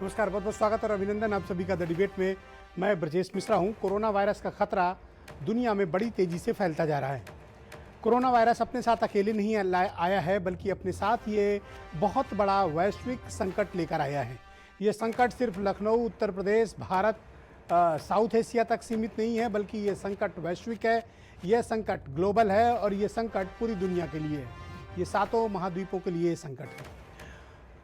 नमस्कार, बहुत बहुत स्वागत और अभिनंदन आप सभी का द डिबेट में। मैं ब्रजेश मिश्रा हूं। कोरोना वायरस का खतरा दुनिया में बड़ी तेजी से फैलता जा रहा है। कोरोना वायरस अपने साथ अकेले नहीं आया है, बल्कि अपने साथ ये बहुत बड़ा वैश्विक संकट लेकर आया है। ये संकट सिर्फ लखनऊ, उत्तर प्रदेश, भारत, साउथ एशिया तक सीमित नहीं है, बल्कि ये संकट वैश्विक है, यह संकट ग्लोबल है और ये संकट पूरी दुनिया के लिए है। ये सातों महाद्वीपों के लिए संकट है।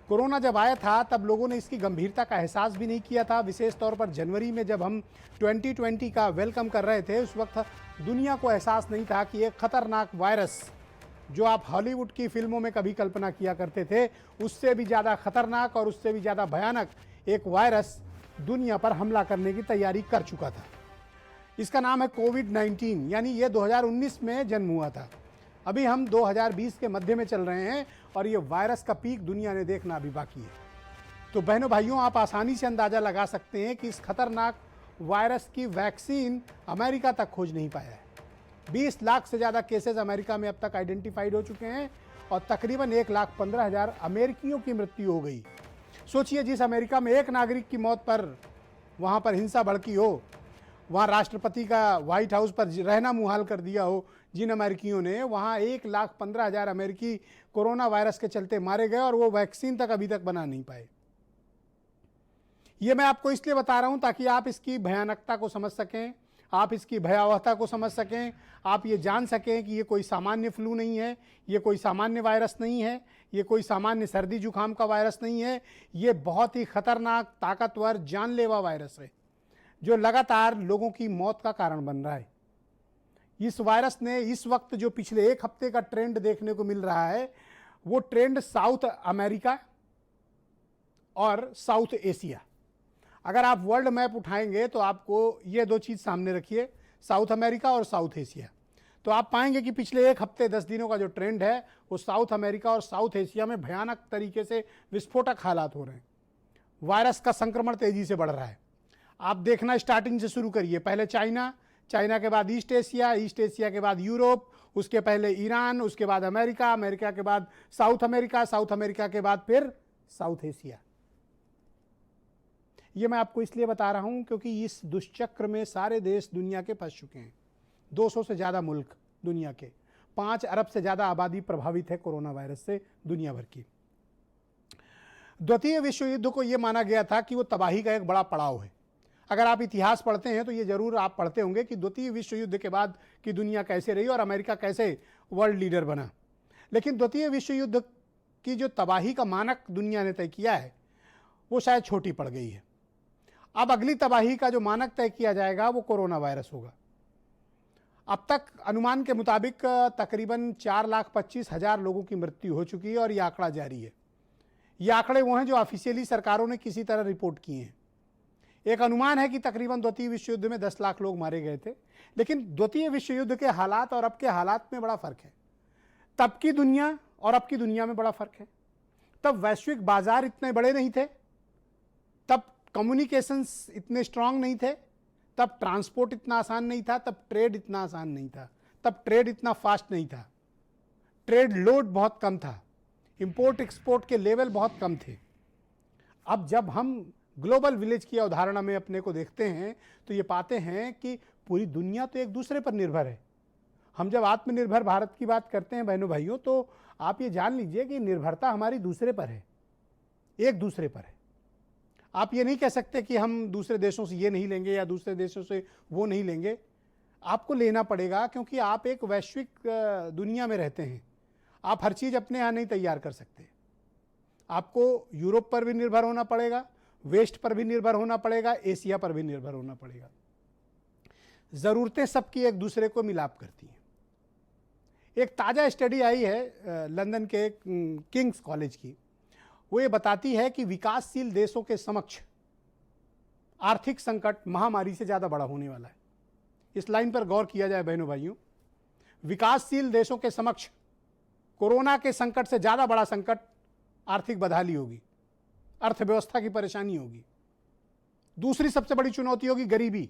कोरोना जब आया था तब लोगों ने इसकी गंभीरता का एहसास भी नहीं किया था। विशेष तौर पर जनवरी में जब हम 2020 का वेलकम कर रहे थे, उस वक्त दुनिया को एहसास नहीं था कि एक खतरनाक वायरस, जो आप हॉलीवुड की फिल्मों में कभी कल्पना किया करते थे, उससे भी ज़्यादा खतरनाक और उससे भी ज़्यादा भयानक एक वायरस दुनिया पर हमला करने की तैयारी कर चुका था। इसका नाम है कोविड-19, यानी ये 2019 में जन्म हुआ था। अभी हम 2020 के मध्य में चल रहे हैं और ये वायरस का पीक दुनिया ने देखना अभी बाकी है। तो बहनों भाइयों, आप आसानी से अंदाज़ा लगा सकते हैं कि इस खतरनाक वायरस की वैक्सीन अमेरिका तक खोज नहीं पाया है। 20 लाख से ज़्यादा केसेस अमेरिका में अब तक आइडेंटिफाइड हो चुके हैं और तकरीबन 1,15,000 अमेरिकियों की मृत्यु हो गई। सोचिए, जिस अमेरिका में एक नागरिक की मौत पर वहाँ पर हिंसा भड़की हो, वहाँ राष्ट्रपति का व्हाइट हाउस पर रहना मुहाल कर दिया हो, जिन अमेरिकियों ने, वहाँ 1,15,000 अमेरिकी कोरोना वायरस के चलते मारे गए और वो वैक्सीन तक अभी तक बना नहीं पाए। ये मैं आपको इसलिए बता रहा हूँ ताकि आप इसकी भयानकता को समझ सकें, आप इसकी भयावहता को समझ सकें, आप ये जान सकें कि ये कोई सामान्य फ्लू नहीं है, ये कोई सामान्य वायरस नहीं है, ये कोई सामान्य सर्दी जुकाम का वायरस नहीं है। ये बहुत ही खतरनाक, ताकतवर, जानलेवा वायरस है जो लगातार लोगों की मौत का कारण बन रहा है। इस वायरस ने इस वक्त जो पिछले एक हफ्ते का ट्रेंड देखने को मिल रहा है, वो ट्रेंड साउथ अमेरिका और साउथ एशिया। अगर आप वर्ल्ड मैप उठाएंगे तो आपको ये दो चीज़ सामने रखिए, साउथ अमेरिका और साउथ एशिया, तो आप पाएंगे कि पिछले एक हफ्ते 10 दिनों का जो ट्रेंड है वो साउथ अमेरिका और साउथ एशिया में भयानक तरीके से विस्फोटक हालात हो रहे हैं। वायरस का संक्रमण तेजी से बढ़ रहा है। आप देखना स्टार्टिंग से शुरू करिए। पहले चाइना, चाइना के बाद ईस्ट एशिया, ईस्ट एशिया के बाद यूरोप, उसके पहले ईरान, उसके बाद अमेरिका, अमेरिका के बाद साउथ अमेरिका, साउथ अमेरिका के बाद फिर साउथ एशिया। ये मैं आपको इसलिए बता रहा हूं क्योंकि इस दुष्चक्र में सारे देश दुनिया के फंस चुके हैं। 200 से ज़्यादा मुल्क दुनिया के, 5 अरब से ज़्यादा आबादी प्रभावित है कोरोना वायरस से दुनिया भर की। द्वितीय विश्व युद्ध को यह माना गया था कि वो तबाही का एक बड़ा पड़ाव है। अगर आप इतिहास पढ़ते हैं तो ये जरूर आप पढ़ते होंगे कि द्वितीय विश्व युद्ध के बाद की दुनिया कैसे रही और अमेरिका कैसे वर्ल्ड लीडर बना। लेकिन द्वितीय विश्व युद्ध की जो तबाही का मानक दुनिया ने तय किया है वो शायद छोटी पड़ गई है। अब अगली तबाही का जो मानक तय किया जाएगा वो कोरोना वायरस होगा। अब तक अनुमान के मुताबिक तकरीबन 4,25,000 लोगों की मृत्यु हो चुकी है और ये आंकड़ा जारी है। ये आंकड़े वो हैं जो ऑफिशियली सरकारों ने किसी तरह रिपोर्ट किए हैं। एक अनुमान है कि तकरीबन द्वितीय विश्व युद्ध में 10 लाख लोग मारे गए थे। लेकिन द्वितीय विश्व युद्ध के हालात और अब के हालात में बड़ा फर्क है। तब की दुनिया और अब की दुनिया में बड़ा फर्क है। तब वैश्विक बाजार इतने बड़े नहीं थे, तब कम्युनिकेशंस इतने स्ट्रांग नहीं थे, तब ट्रांसपोर्ट इतना आसान नहीं था, तब ट्रेड इतना आसान नहीं था, तब ट्रेड इतना फास्ट नहीं था, ट्रेड लोड बहुत कम था, इंपोर्ट एक्सपोर्ट के लेवल बहुत कम थे। अब जब हम ग्लोबल विलेज की अवधारणा में अपने को देखते हैं तो ये पाते हैं कि पूरी दुनिया तो एक दूसरे पर निर्भर है। हम जब आत्मनिर्भर भारत की बात करते हैं बहनों भाइयों, तो आप ये जान लीजिए कि निर्भरता हमारी दूसरे पर है, एक दूसरे पर है। आप ये नहीं कह सकते कि हम दूसरे देशों से ये नहीं लेंगे या दूसरे देशों से वो नहीं लेंगे। आपको लेना पड़ेगा क्योंकि आप एक वैश्विक दुनिया में रहते हैं। आप हर चीज़ अपने यहाँ नहीं तैयार कर सकते। आपको यूरोप पर भी निर्भर होना पड़ेगा, वेस्ट पर भी निर्भर होना पड़ेगा, एशिया पर भी निर्भर होना पड़ेगा। ज़रूरतें सबकी एक दूसरे को मिलाप करती हैं। एक ताज़ा स्टडी आई है लंदन के किंग्स कॉलेज की। वो ये बताती है कि विकासशील देशों के समक्ष आर्थिक संकट महामारी से ज़्यादा बड़ा होने वाला है। इस लाइन पर गौर किया जाए बहनों भाइयों। विकासशील देशों के समक्ष कोरोना के संकट से ज़्यादा बड़ा संकट आर्थिक बदहाली होगी, अर्थव्यवस्था की परेशानी होगी। दूसरी सबसे बड़ी चुनौती होगी गरीबी।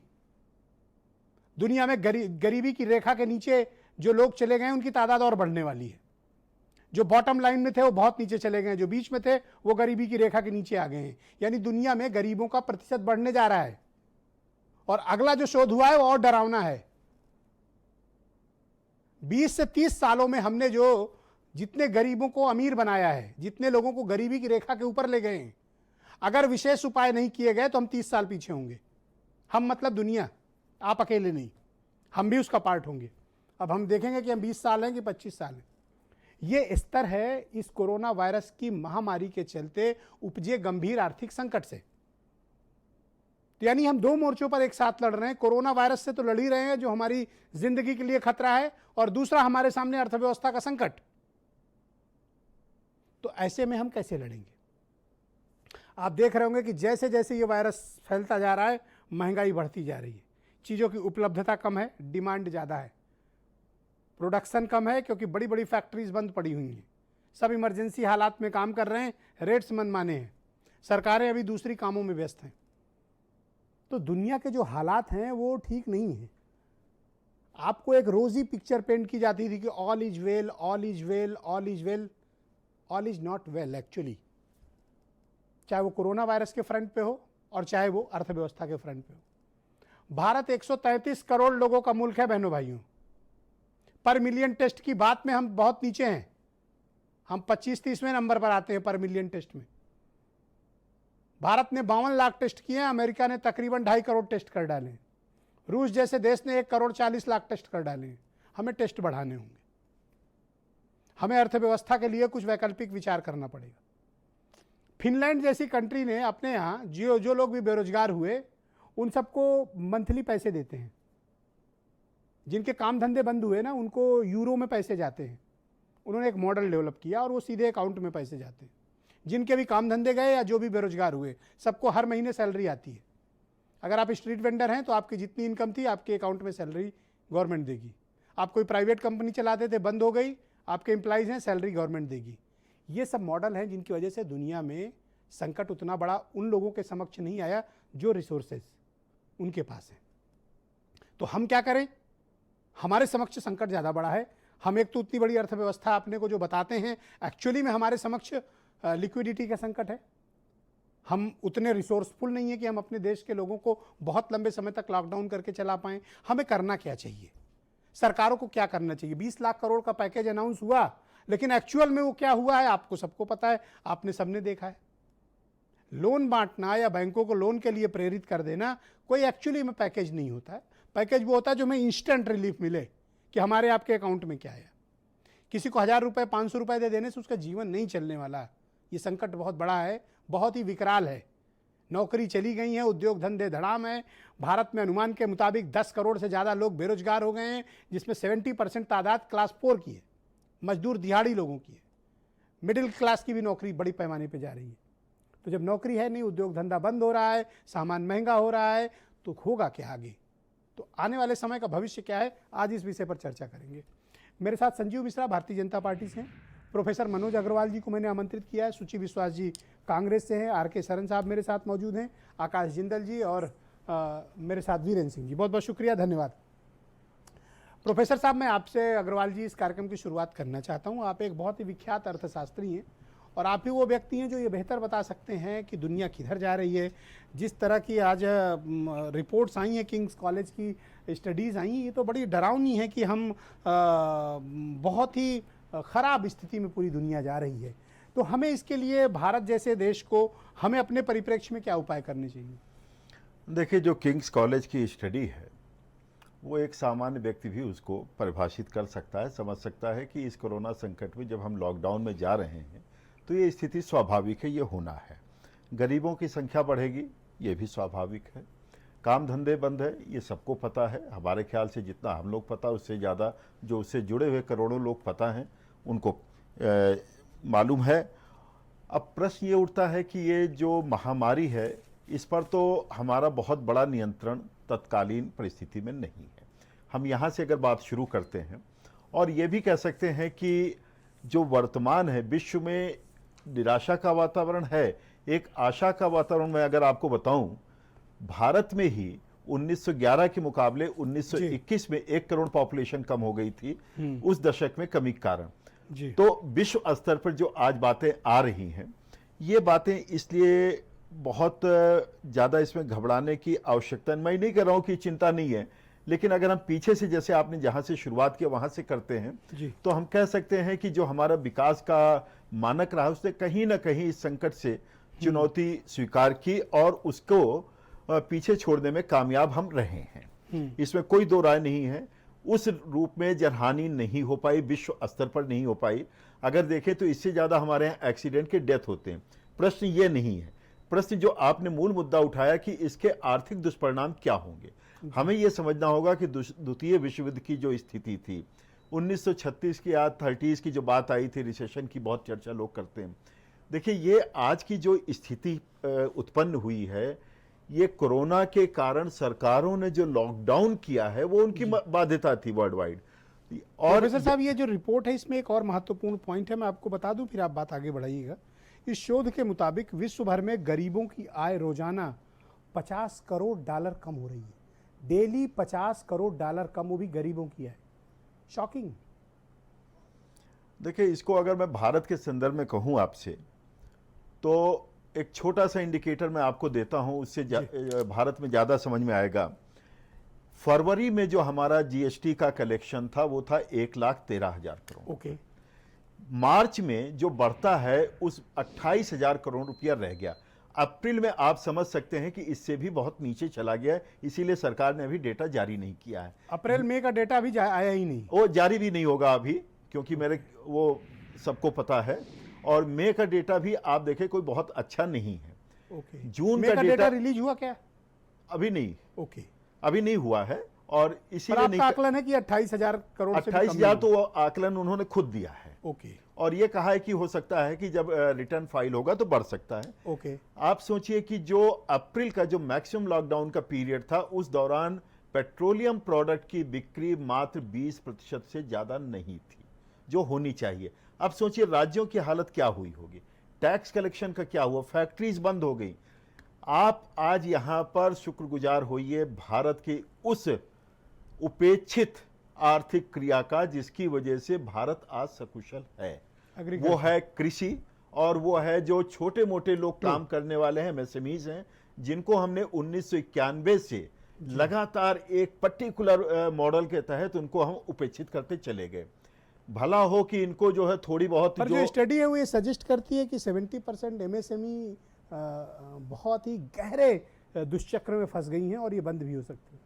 दुनिया में गरीबी की रेखा के नीचे जो लोग चले गए उनकी तादाद और बढ़ने वाली है। जो बॉटम लाइन में थे वो बहुत नीचे चले गए, जो बीच में थे वो गरीबी की रेखा के नीचे आ गए हैं। यानी दुनिया में गरीबों का प्रतिशत बढ़ने जा रहा है। और अगला जो शोध हुआ है वो और डरावना है। 20 से 30 सालों में हमने जो जितने गरीबों को अमीर बनाया है, जितने लोगों को गरीबी की रेखा के ऊपर ले गए हैं, अगर विशेष उपाय नहीं किए गए तो हम 30 साल पीछे होंगे। हम मतलब दुनिया, आप अकेले नहीं, हम भी उसका पार्ट होंगे। अब हम देखेंगे कि हम 20 साल हैं कि 25 साल हैं। ये स्तर है इस कोरोना वायरस की महामारी के चलते उपजे गंभीर आर्थिक संकट से। तो यानी हम दो मोर्चों पर एक साथ लड़ रहे हैं। कोरोना वायरस से तो लड़ ही रहे हैं जो हमारी जिंदगी के लिए खतरा है, और दूसरा हमारे सामने अर्थव्यवस्था का संकट। तो ऐसे में हम कैसे लड़ेंगे? आप देख रहे होंगे कि जैसे जैसे ये वायरस फैलता जा रहा है, महंगाई बढ़ती जा रही है, चीज़ों की उपलब्धता कम है, डिमांड ज़्यादा है, प्रोडक्शन कम है क्योंकि बड़ी बड़ी फैक्ट्रीज बंद पड़ी हुई हैं, सब इमरजेंसी हालात में काम कर रहे हैं, रेट्स मनमाने हैं, सरकारें अभी दूसरी कामों में व्यस्त हैं। तो दुनिया के जो हालात हैं वो ठीक नहीं है। आपको एक रोजी पिक्चर पेंट की जाती थी कि all is well, all is well, all is well. All is not well actually, चाहे वो कोरोना वायरस के फ्रंट पे हो और चाहे वो अर्थव्यवस्था के फ्रंट पे हो। भारत 133 करोड़ लोगों का मुल्क है बहनों भाइयों। पर मिलियन टेस्ट की बात में हम बहुत नीचे हैं, हम 25-30वें नंबर पर आते हैं पर मिलियन टेस्ट में। भारत ने 52 लाख टेस्ट किए हैं, अमेरिका ने तकरीबन 2.5 करोड़ टेस्ट कर डाले हैं, रूस जैसे देश ने 1 करोड़ 40 लाख टेस्ट कर डाले हैं। हमें टेस्ट बढ़ाने होंगे, हमें अर्थव्यवस्था के लिए कुछ वैकल्पिक विचार करना पड़ेगा। फिनलैंड जैसी कंट्री ने अपने यहाँ जो लोग भी बेरोजगार हुए उन सबको मंथली पैसे देते हैं। जिनके काम धंधे बंद हुए ना, उनको यूरो में पैसे जाते हैं। उन्होंने एक मॉडल डेवलप किया और वो सीधे अकाउंट में पैसे जाते हैं। जिनके भी काम धंधे गए या जो भी बेरोजगार हुए, सबको हर महीने सैलरी आती है। अगर आप स्ट्रीट वेंडर हैं तो आपकी जितनी इनकम थी आपके अकाउंट में सैलरी गवर्नमेंट देगी। आप कोई प्राइवेट कंपनी चलाते थे, बंद हो गई, आपके एम्प्लॉइज हैं, सैलरी गवर्नमेंट देगी। ये सब मॉडल हैं जिनकी वजह से दुनिया में संकट उतना बड़ा उन लोगों के समक्ष नहीं आया जो रिसोर्सेज उनके पास हैं। तो हम क्या करें? हमारे समक्ष संकट ज़्यादा बड़ा है। हम एक तो उतनी बड़ी अर्थव्यवस्था अपने को जो बताते हैं, एक्चुअली में हमारे समक्ष लिक्विडिटी का संकट है। हम उतने रिसोर्सफुल नहीं है कि हम अपने देश के लोगों को बहुत लंबे समय तक लॉकडाउन करके चला पाएं। हमें करना क्या चाहिए? सरकारों को क्या करना चाहिए? 20 लाख करोड़ का पैकेज अनाउंस हुआ, लेकिन एक्चुअल में वो क्या हुआ है आपको सबको पता है, आपने सबने देखा है। लोन बांटना या बैंकों को लोन के लिए प्रेरित कर देना कोई एक्चुअली में पैकेज नहीं होता है। पैकेज वो होता है जो हमें इंस्टेंट रिलीफ मिले कि हमारे आपके अकाउंट में क्या है। किसी को 1000 रुपये 500 रुपये दे देने से उसका जीवन नहीं चलने वाला। ये संकट बहुत बड़ा है, बहुत ही विकराल है। नौकरी चली गई है, उद्योग धंधे धड़ाम है। भारत में अनुमान के मुताबिक 10 करोड़ से ज़्यादा लोग बेरोजगार हो गए हैं, जिसमें 70% तादाद क्लास 4 की है, मजदूर दिहाड़ी लोगों की है। मिडिल क्लास की भी नौकरी बड़ी पैमाने पर जा रही है। तो जब नौकरी है नहीं, उद्योग धंधा बंद हो रहा है, सामान महंगा हो रहा है, तो होगा क्या आगे? तो आने वाले समय का भविष्य क्या है, आज इस विषय पर चर्चा करेंगे। मेरे साथ संजीव मिश्रा भारतीय जनता पार्टी से हैं, प्रोफेसर मनोज अग्रवाल जी को मैंने आमंत्रित किया है, सुची विश्वास जी कांग्रेस से हैं, आर.के. शरण साहब मेरे साथ मौजूद हैं, आकाश जिंदल जी और मेरे साथ वीरेंद्र सिंह जी। बहुत बहुत शुक्रिया, धन्यवाद। प्रोफेसर साहब, मैं आपसे अग्रवाल जी इस कार्यक्रम की शुरुआत करना चाहता हूँ। आप एक बहुत ही विख्यात अर्थशास्त्री हैं और आप ही वो व्यक्ति हैं जो ये बेहतर बता सकते हैं कि दुनिया किधर जा रही है। जिस तरह की आज रिपोर्ट्स आई हैं, किंग्स कॉलेज की स्टडीज़ आई, ये तो बड़ी डरावनी है कि हम बहुत ही ख़राब स्थिति में पूरी दुनिया जा रही है। तो हमें इसके लिए भारत जैसे देश को हमें अपने परिप्रेक्ष्य में क्या उपाय करने चाहिए? देखिए, जो किंग्स कॉलेज की स्टडी है वो एक सामान्य व्यक्ति भी उसको परिभाषित कर सकता है, समझ सकता है कि इस कोरोना संकट में जब हम लॉकडाउन में जा रहे हैं तो ये स्थिति स्वाभाविक है, ये होना है। गरीबों की संख्या बढ़ेगी, ये भी स्वाभाविक है। काम धंधे बंद है, ये सबको पता है। हमारे ख्याल से जितना हम लोग पता, उससे ज़्यादा जो उससे जुड़े हुए करोड़ों लोग पता हैं, उनको मालूम है। अब प्रश्न ये उठता है कि ये जो महामारी है, इस पर तो हमारा बहुत बड़ा नियंत्रण तत्कालीन परिस्थिति में नहीं है। हम यहाँ से अगर बात शुरू करते हैं और ये भी कह सकते हैं कि जो वर्तमान है, विश्व में निराशा का वातावरण है, एक आशा का वातावरण। मैं अगर आपको बताऊं, भारत में ही 1911 के मुकाबले 1921 में 1 करोड़ पॉपुलेशन कम हो गई थी उस दशक में कमी के कारण। जी। तो विश्व स्तर पर जो आज बातें आ रही हैं, ये बातें इसलिए बहुत ज़्यादा इसमें घबराने की आवश्यकता, मैं नहीं कर रहा हूं कि चिंता नहीं है, लेकिन अगर हम पीछे से, जैसे आपने जहां से शुरुआत की वहां से करते हैं, जी। तो हम कह सकते हैं कि जो हमारा विकास का मानक रहा उसने कहीं ना कहीं इस संकट से चुनौती स्वीकार की और उसको पीछे छोड़ने में कामयाब हम रहे हैं। इसमें कोई दो राय नहीं है। उस रूप में जनहानि नहीं हो पाई, विश्व स्तर पर नहीं हो पाई। अगर देखें तो इससे ज्यादा हमारे यहाँ एक्सीडेंट के डेथ होते हैं। प्रश्न ये नहीं है, प्रश्न जो आपने मूल मुद्दा उठाया कि इसके आर्थिक दुष्परिणाम क्या होंगे। हमें यह समझना होगा कि द्वितीय विश्व युद्ध की जो स्थिति थी 1936 की या 30s की जो बात आई थी, रिसेशन की बहुत चर्चा लोग करते हैं। देखिए, ये आज की जो स्थिति उत्पन्न हुई है, ये कोरोना के कारण सरकारों ने जो लॉकडाउन किया है वो उनकी बाध्यता थी वर्ल्ड वाइड। और प्रोफेसर साहब, ये जो रिपोर्ट है इसमें एक और महत्वपूर्ण पॉइंट है, मैं आपको बता दूं फिर आप बात आगे बढ़ाइएगा। इस शोध के मुताबिक विश्व भर में गरीबों की आय रोजाना $50 करोड़ कम हो रही है। डेली $50 करोड़ कम, वो भी गरीबों की है। शॉकिंग। देखिए, इसको अगर मैं भारत के संदर्भ में कहूं आपसे, तो एक छोटा सा इंडिकेटर मैं आपको देता हूं, उससे भारत में ज्यादा समझ में आएगा। फरवरी में जो हमारा जीएसटी का कलेक्शन था वो था 1,13,000 करोड़। ओके। मार्च में जो बढ़ता है उस 28,000 करोड़ रुपया रह गया। अप्रैल में आप समझ सकते हैं कि इससे भी बहुत नीचे चला गया है, इसीलिए सरकार ने अभी डेटा जारी नहीं किया है। अप्रैल मई का डेटा अभी आया ही नहीं, वो जारी भी नहीं होगा अभी, क्योंकि मेरे वो सबको पता है। और मई का डेटा भी आप देखें कोई बहुत अच्छा नहीं है। ओके। जून मई का डेटा रिलीज हुआ क्या? अभी नहीं, ओके, अभी नहीं हुआ है। और इसीलिए नहीं, आकलन है कि 28,000 करोड़ से भी कम 28,000 तो वो आकलन उन्होंने खुद दिया है। ओके। और ये कहा है कि हो सकता है कि जब रिटर्न फाइल होगा तो बढ़ सकता है। ओके। आप सोचिए कि जो अप्रैल का जो मैक्सिमम लॉकडाउन का पीरियड था, उस दौरान पेट्रोलियम प्रोडक्ट की बिक्री मात्र 20% से ज्यादा नहीं थी जो होनी चाहिए। अब सोचिए राज्यों की हालत क्या हुई होगी, टैक्स कलेक्शन का क्या हुआ, फैक्ट्रीज बंद हो गई। आप आज यहां पर शुक्रगुजार होइए भारत की उस उपेक्षित आर्थिक क्रिया का जिसकी वजह से भारत आज सकुशल है। वो है कृषि, और वो है जो छोटे मोटे लोग काम करने वाले हैं, एमएसएमईज हैं, जिनको हमने 1991 से लगातार एक पर्टिकुलर मॉडल के तहत उनको हम उपेक्षित करते चले गए। भला हो कि इनको जो है थोड़ी बहुत, पर जो स्टडी है वो ये सजेस्ट करती है कि 70% एमएसएमई बहुत ही गहरे दुष्चक्र में फंस गई हैं और ये बंद भी हो सकती है।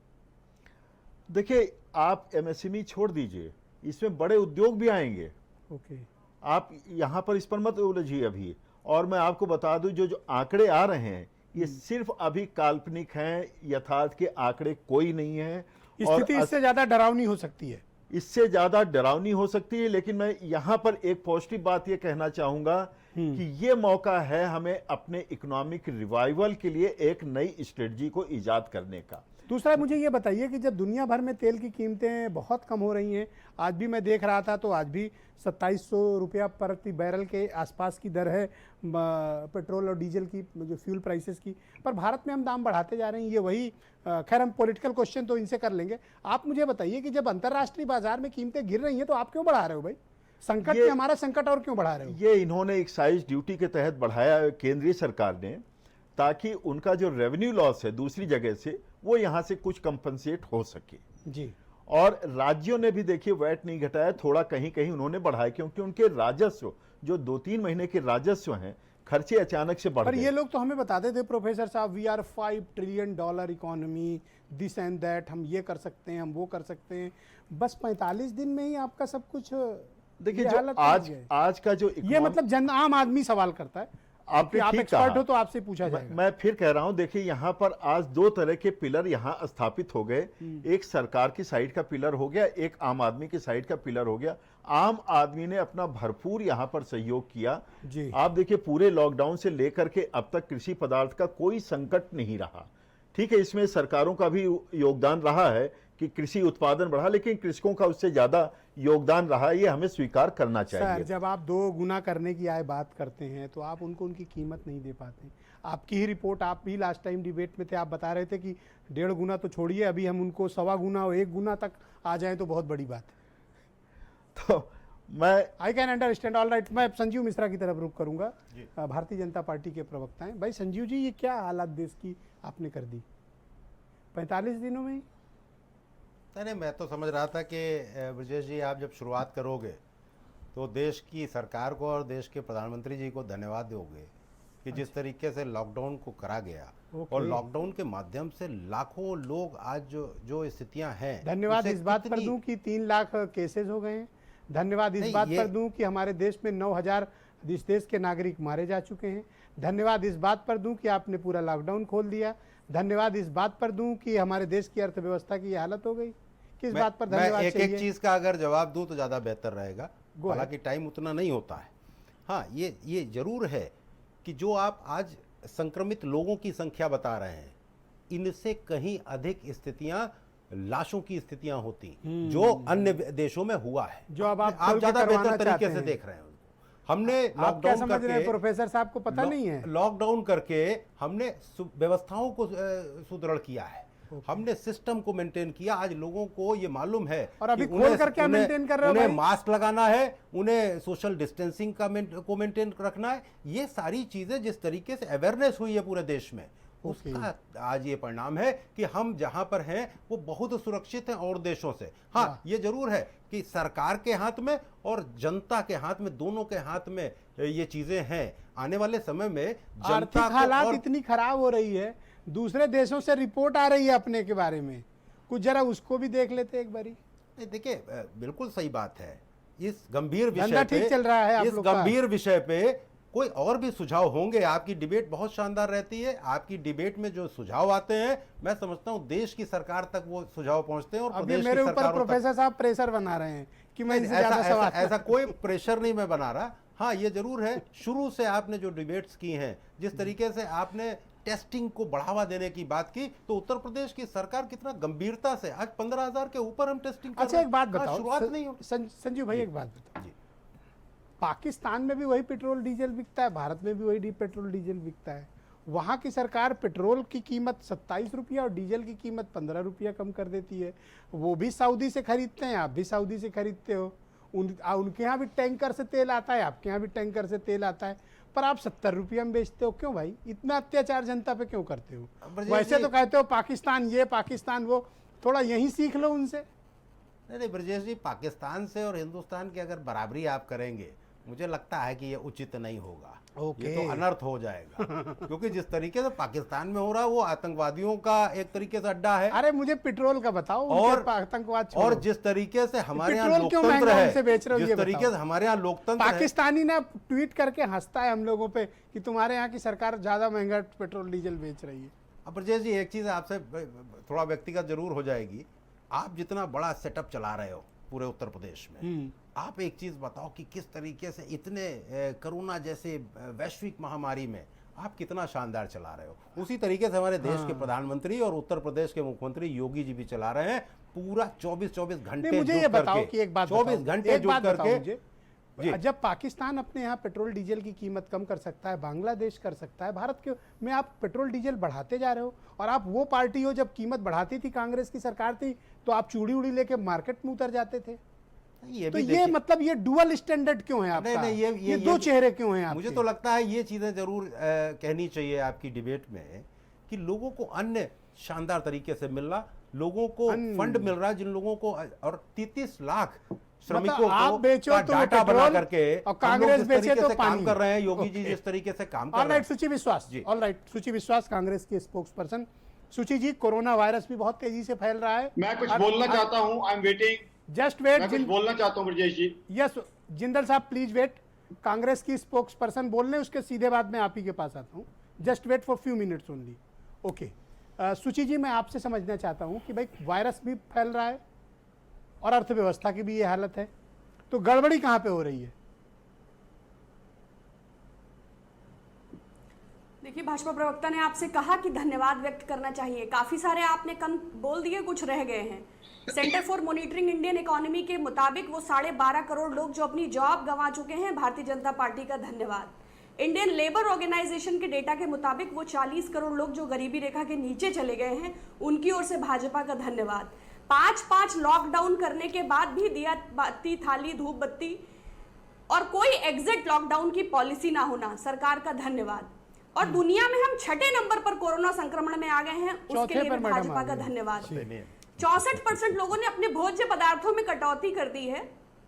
देखिए, आप एमएसएमई छोड़ दीजिए, इसमें बड़े उद्योग भी आएंगे। ओके। आप यहां पर इस पर मत उलझिए अभी। और मैं आपको बता दूं, जो आंकड़े आ रहे हैं ये सिर्फ अभी काल्पनिक हैं, यथार्थ के आंकड़े कोई नहीं है। स्थिति इससे ज्यादा डरावनी हो सकती है, इससे ज्यादा डरावनी हो सकती है। लेकिन मैं यहां पर एक पॉजिटिव बात ये कहना चाहूंगा कि ये मौका है हमें अपने इकोनॉमिक रिवाइवल के लिए एक नई स्ट्रेटजी को इजाद करने का। दूसरा मुझे ये बताइए कि जब दुनिया भर में तेल की कीमतें बहुत कम हो रही हैं, आज भी मैं देख रहा था तो आज भी 2700 रुपया प्रति बैरल के आसपास की दर है पेट्रोल और डीजल की, जो फ्यूल प्राइसेस की, पर भारत में हम दाम बढ़ाते जा रहे हैं। ये वही, खैर हम पॉलिटिकल क्वेश्चन तो इनसे कर लेंगे। आप मुझे बताइए कि जब अंतर्राष्ट्रीय बाजार में कीमतें गिर रही हैं तो आप क्यों बढ़ा रहे हो भाई? संकट में हमारा संकट और क्यों बढ़ा रहे हो? ये इन्होंने एक्साइज ड्यूटी के तहत बढ़ाया केंद्रीय सरकार ने, ताकि उनका जो रेवेन्यू लॉस है दूसरी जगह से वो यहां से कुछ कंपनसेट हो सके जी। और राज्यों ने भी देखिए वैट नहीं घटाया, थोड़ा कहीं कहीं उन्होंने बढ़ाया, क्योंकि उनके राजस्व जो 2-3 महीने के राजस्व हैं, खर्चे अचानक से बढ़ गए। पर ये लोग तो हमें बताते थे प्रोफेसर साहब, we are $5 trillion economy, this and that, हम ये कर सकते हैं, हम वो कर सकते हैं। बस 45 दिन में ही आपका सब कुछ, देखिए जो आज का जो ये मतलब जन आम आदमी सवाल करता है। आप एक्सपर्ट हो तो आपसे पूछा जाएगा। मैं फिर कह रहा हूं, देखिए यहां पर आज 2 तरह के पिलर यहां स्थापित हो गए। एक सरकार की साइड का पिलर हो गया, एक आम आदमी की साइड का पिलर हो गया। आम आदमी ने अपना भरपूर यहां पर सहयोग किया जी। आप देखिए पूरे लॉकडाउन से लेकर के अब तक कृषि पदार्थ का कोई संकट नहीं रहा। ठीक है, इसमें सरकारों का भी योगदान रहा है कि कृषि उत्पादन बढ़ा, लेकिन कृषकों का उससे ज्यादा योगदान रहा, ये हमें स्वीकार करना चाहिए। सर, जब आप 2 गुना करने की आय बात करते हैं तो आप उनको उनकी कीमत नहीं दे पाते। आपकी ही रिपोर्ट, आप भी लास्ट टाइम डिबेट में थे, आप बता रहे थे कि 1.5 गुना तो छोड़िए, अभी हम उनको 1.25 गुना और 1 गुना तक आ जाएं तो बहुत बड़ी बात है। तो मैं I can understand, all right. मैं संजीव मिश्रा की तरफ रुख करूंगा, भारतीय जनता पार्टी के प्रवक्ता हैं। भाई संजीव जी, ये क्या हालात देश की आपने कर दी 45 दिनों में ही? नहीं, मैं तो समझ रहा था कि ब्रजेश जी, आप जब शुरुआत करोगे तो देश की सरकार को और देश के प्रधानमंत्री जी को धन्यवाद दोगे कि जिस तरीके से लॉकडाउन को करा गया और लॉकडाउन के माध्यम से लाखों लोग आज जो स्थितियां हैं, धन्यवाद उसे इस बात पर कितनी- दूं कि 3 लाख केसेस हो गए हैं। धन्यवाद इस नहीं, बात ये- पर दूं कि हमारे देश में 9,000 इस देश के नागरिक मारे जा चुके हैं। धन्यवाद इस बात पर दूं कि आपने पूरा लॉकडाउन खोल दिया। धन्यवाद इस बात पर दूं कि हमारे देश की अर्थव्यवस्था की ये हालत हो गई। किस बात पर धन्यवाद मैं चाहिए? एक चीज का अगर जवाब दूं तो ज्यादा बेहतर रहेगा, Go ahead. हालांकि टाइम उतना नहीं होता है। हाँ, ये जरूर है कि जो आप आज संक्रमित लोगों की संख्या बता रहे हैं, इनसे कहीं अधिक स्थितियां, लाशों की स्थितियां होती जो अन्य देशों में हुआ है। जो अब आप आप खोल के ज्यादा करवाना बेहतर चाहते तरीके से हैं। देख रहे हैं उनको। हमने आप क्या लॉकडाउन समझ रहे हैं करके प्रोफेसर साहब को पता नहीं है? लॉकडाउन करके हमने व्यवस्थाओं को सुदृढ़ किया है, हमने सिस्टम को मेंटेन किया। आज लोगों को ये मालूम है और अभी कि खोल कर क्या मेंटेन कर रहे हो उन्हें भाई? मास्क लगाना है, उन्हें सोशल डिस्टेंसिंग को मेंटेन रखना है। ये सारी चीजें जिस तरीके से अवेयरनेस हुई है पूरे देश में, उसका आज ये परिणाम है कि हम जहां पर हैं वो बहुत सुरक्षित हैं और देशों से। हाँ, ये जरूर है कि सरकार के हाथ में और जनता के हाथ में, दोनों के हाथ में ये चीजें हैं। आने वाले समय में आर्थिक जनता हालात को इतनी खराब हो रही है, दूसरे देशों से रिपोर्ट आ रही है अपने के बारे में, कुछ जरा उसको भी देख लेते एक बारी। देखिए, बिल्कुल सही बात है। इस गंभीर धंधा विषय ठीक चल रहा है आप इस लोग का। गंभीर विषय पे कोई और भी सुझाव होंगे। आपकी डिबेट बहुत शानदार रहती है। आपकी डिबेट में जो सुझाव आते हैं, मैं समझता हूं देश की सरकार तक वो सुझाव पहुंचते हैं और अभी प्रदेश मेरे की ऊपर सरकारों तक। प्रोफेसर साहब प्रेशर बना रहे हैं कि मैं इनसे ऐसा, ज्यादा ऐसा, सवाल ऐसा कोई प्रेशर नहीं मैं बना रहा। हाँ, ये जरूर है, शुरू से आपने जो डिबेट्स की हैं, जिस तरीके से आपने टेस्टिंग को बढ़ावा देने की बात की, तो उत्तर प्रदेश की सरकार कितना गंभीरता से आज 15,000 के ऊपर हम टेस्टिंग कर अच्छा रहे एक बात हैं। हाँ, बताओ शुरुआत नहीं हो। संजीव भाई, एक बात बताओ, जी। पाकिस्तान में भी वही पेट्रोल डीजल बिकता है, भारत में भी वही पेट्रोल डीजल बिकता है। वहाँ की सरकार पेट्रोल की कीमत 27 रुपया और डीजल की कीमत 15 रुपया कम कर देती है। वो भी सऊदी से खरीदते हैं, आप भी सऊदी से खरीदते हो। उनके यहाँ भी टैंकर से तेल आता है, आपके यहाँ भी टैंकर से तेल आता है, पर आप 70 रुपया में बेचते हो। क्यों भाई, इतना अत्याचार जनता पे क्यों करते हो? वैसे तो कहते हो पाकिस्तान ये पाकिस्तान वो, थोड़ा यही सीख लो उनसे। नहीं ब्रजेश जी, पाकिस्तान से और हिंदुस्तान की अगर बराबरी आप करेंगे, मुझे लगता है कि ये उचित नहीं होगा। ये तो अनर्थ हो जाएगा क्योंकि जिस तरीके से पाकिस्तान में हो रहा है वो आतंकवादियों का एक तरीके से अड्डा है। अरे मुझे पेट्रोल का बताओ, और आतंकवाद और जिस तरीके से हमारे यहाँ पेट्रोल क्यों लोकतंत्र महंगा है, उनसे बेच रहे हो, जिस ये तरीके बताओ। से हमारे यहाँ लोकतंत्र है, पाकिस्तानी ना ट्वीट करके हंसता है हम लोगों पे कि तुम्हारे यहाँ की सरकार ज्यादा महंगा पेट्रोल डीजल बेच रही है। अब ब्रजेश जी, एक चीज आपसे थोड़ा व्यक्तिगत जरूर हो जाएगी। आप जितना बड़ा सेटअप चला रहे हो पूरे उत्तर प्रदेश में, आप एक चीज बताओ कि किस तरीके से इतने कोरोना जैसे वैश्विक महामारी में आप कितना शानदार चला रहे हो। उसी तरीके से हमारे देश के प्रधानमंत्री और उत्तर प्रदेश के मुख्यमंत्री योगी जी भी चला रहे हैं, पूरा 24 घंटे मुझे ये बताओ कि एक बात 24 घंटे जुट करके। जब पाकिस्तान अपने यहाँ पेट्रोल डीजल की कीमत कम कर सकता है, बांग्लादेश कर सकता है, भारत के में आप पेट्रोल डीजल बढ़ाते जा रहे हो। और आप वो पार्टी हो, जब कीमत बढ़ाती थी, कांग्रेस की सरकार थी, तो आप चूड़ी उड़ी लेके मार्केट में उतर जाते थे। तो ये मतलब ये डुअल स्टैंडर्ड क्यों है आपका? नहीं, ये दो चेहरे क्यों हैं आपके? मुझे तो लगता है ये चीजें जरूर कहनी चाहिए आपकी डिबेट में कि लोगों को अन्य शानदार तरीके से मिल रहा, लोगों को फंड मिल रहा है, जिन लोगों को, और 33 लाख श्रमिकों आप को बेचो का तो डाटा बना पेट्रोल करके और कांग्रेस बेचे तो काम पानी कर रहे हैं। योगी जी जिस तरीके से काम कर ऑल रहे राइट, हैं। सुची विश्वास जी, ऑल राइट, सुची विश्वास कांग्रेस के स्पोक्स पर्सन। सुची जी, कोरोना वायरस भी बहुत तेजी से फैल रहा है। मैं कुछ बोलना चाहता हूं, I am waiting. Just wait, मैं कुछ बोलना चाहता हूं ब्रजेश जी। यस जिंदल साहब, प्लीज वेट। कांग्रेस की स्पोक्स पर्सन बोल रहे, उसके सीधे बाद में आप ही के पास आता हूं। Just wait for few minutes only. Okay Suchi ji, मैं आपसे समझना चाहता हूं कि भाई वायरस भी फैल रहा है और अर्थव्यवस्था की भी ये हालत है, तो गड़बड़ी कहां पे हो रही है? देखिए, भाजपा प्रवक्ता ने आपसे कहा कि धन्यवाद व्यक्त करना चाहिए। काफी सारे आपने कम बोल दिए, कुछ रह गए हैं। Centre for monitoring Indian economy के मुताबिक वो 12.5 करोड़ लोग जो अपनी जॉब गंवा चुके हैं, भारतीय जनता पार्टी का धन्यवाद। इंडियन लेबर ऑर्गेनाइजेशन के डेटा के मुताबिक वो 40 करोड़ लोग जो गरीबी रेखा के नीचे चले गए हैं, उनकी ओर से भाजपा का धन्यवाद। 5 लॉकडाउन करने के बाद भी दिया बाती थाली धूप बत्ती और कोई एग्जिट लॉकडाउन की पॉलिसी ना होना, सरकार का धन्यवाद। और दुनिया में हम 6ठे नंबर पर कोरोना संक्रमण में आ गए हैं, उसके लिए भी भाजपा का धन्यवाद। 64% लोगों ने अपने भोज्य पदार्थों में कटौती कर दी है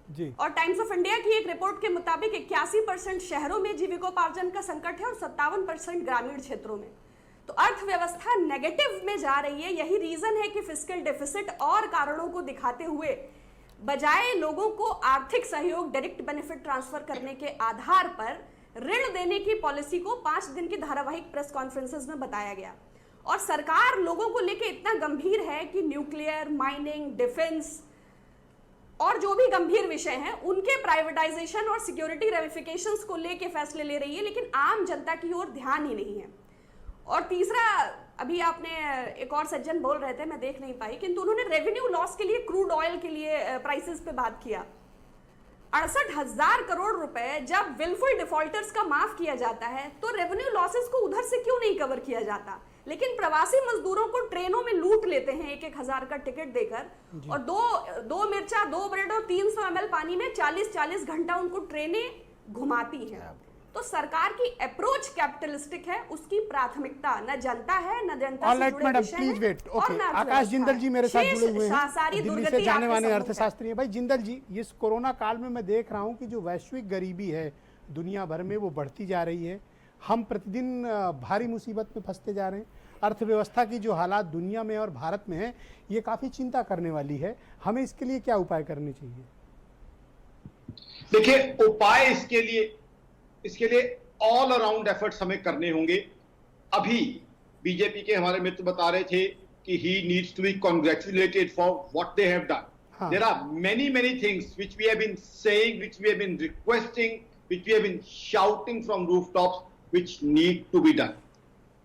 जी। और टाइम्स ऑफ इंडिया की एक रिपोर्ट के मुताबिक 81% शहरों में जीविकोपार्जन का संकट है और 57% ग्रामीण क्षेत्रों में। तो अर्थव्यवस्था नेगेटिव में जा रही है। यही रीजन है कि फिस्कल डेफिसिट और कारणों को दिखाते हुए बजाय लोगों को आर्थिक सहयोग, डायरेक्ट बेनिफिट ट्रांसफर करने के आधार पर ऋण देने की पॉलिसी को 5 दिन की धारावाहिक प्रेस कॉन्फ्रेंसेस में बताया गया। और सरकार लोगों को लेकर इतना गंभीर है कि न्यूक्लियर, माइनिंग, डिफेंस और जो भी गंभीर विषय हैं उनके प्राइवेटाइजेशन और सिक्योरिटी रेमिफिकेशंस को लेके फैसले ले रही है, लेकिन आम जनता की ओर ध्यान ही नहीं है। और तीसरा, अभी आपने एक और सज्जन बोल रहे थे, मैं देख नहीं पाई, किंतु उन्होंने रेवेन्यू लॉस के लिए, क्रूड ऑयल के लिए प्राइसेस पे बात किया। 68,000 करोड़ रुपए जब विलफुल डिफॉल्टर्स का माफ किया जाता है तो रेवेन्यू लॉसेस को उधर से क्यों नहीं कवर किया जाता? लेकिन प्रवासी मजदूरों को ट्रेनों में लूट लेते हैं 1-1 हजार का टिकट देकर, और दो मिर्चा, 2 ब्रेड और 300 ml पानी में 40-40 घंटा उनको ट्रेनें घुमाती हैं। तो सरकार की अप्रोच कैपिटलिस्टिक है, उसकी प्राथमिकता न जनता है, न जनता से जुड़े मैडम विषय प्लीज हैं, वेट। और ओके, न आकाश जिंदल जी मेरे साथ शेष जुड़े हुए सारी हैं, दिल्ली से दुर्गति जाने आपके वाले सम्मुख है। अर्थशास्त्री हैं। भाई जिंदल जी, इस कोरोना काल में मैं देख रहा हूँ कि जो वैश्विक गरीबी है दुनिया भर में वो बढ़ती जा रही है। हम प्रतिदिन भारी मुसीबत में फंसते जा रहे हैं। अर्थव्यवस्था की जो हालात दुनिया में और भारत में है, ये काफ़ी चिंता करने वाली है। हमें इसके लिए क्या उपाय करने चाहिए? देखिए, उपाय इसके लिए ऑल अराउंड एफर्ट्स हमें करने होंगे। अभी बीजेपी के हमारे मित्र बता रहे थे कि he needs to be congratulated for what they have done. There are many things which we have been saying, which we have been requesting, which we have been shouting from rooftops, which need to be done.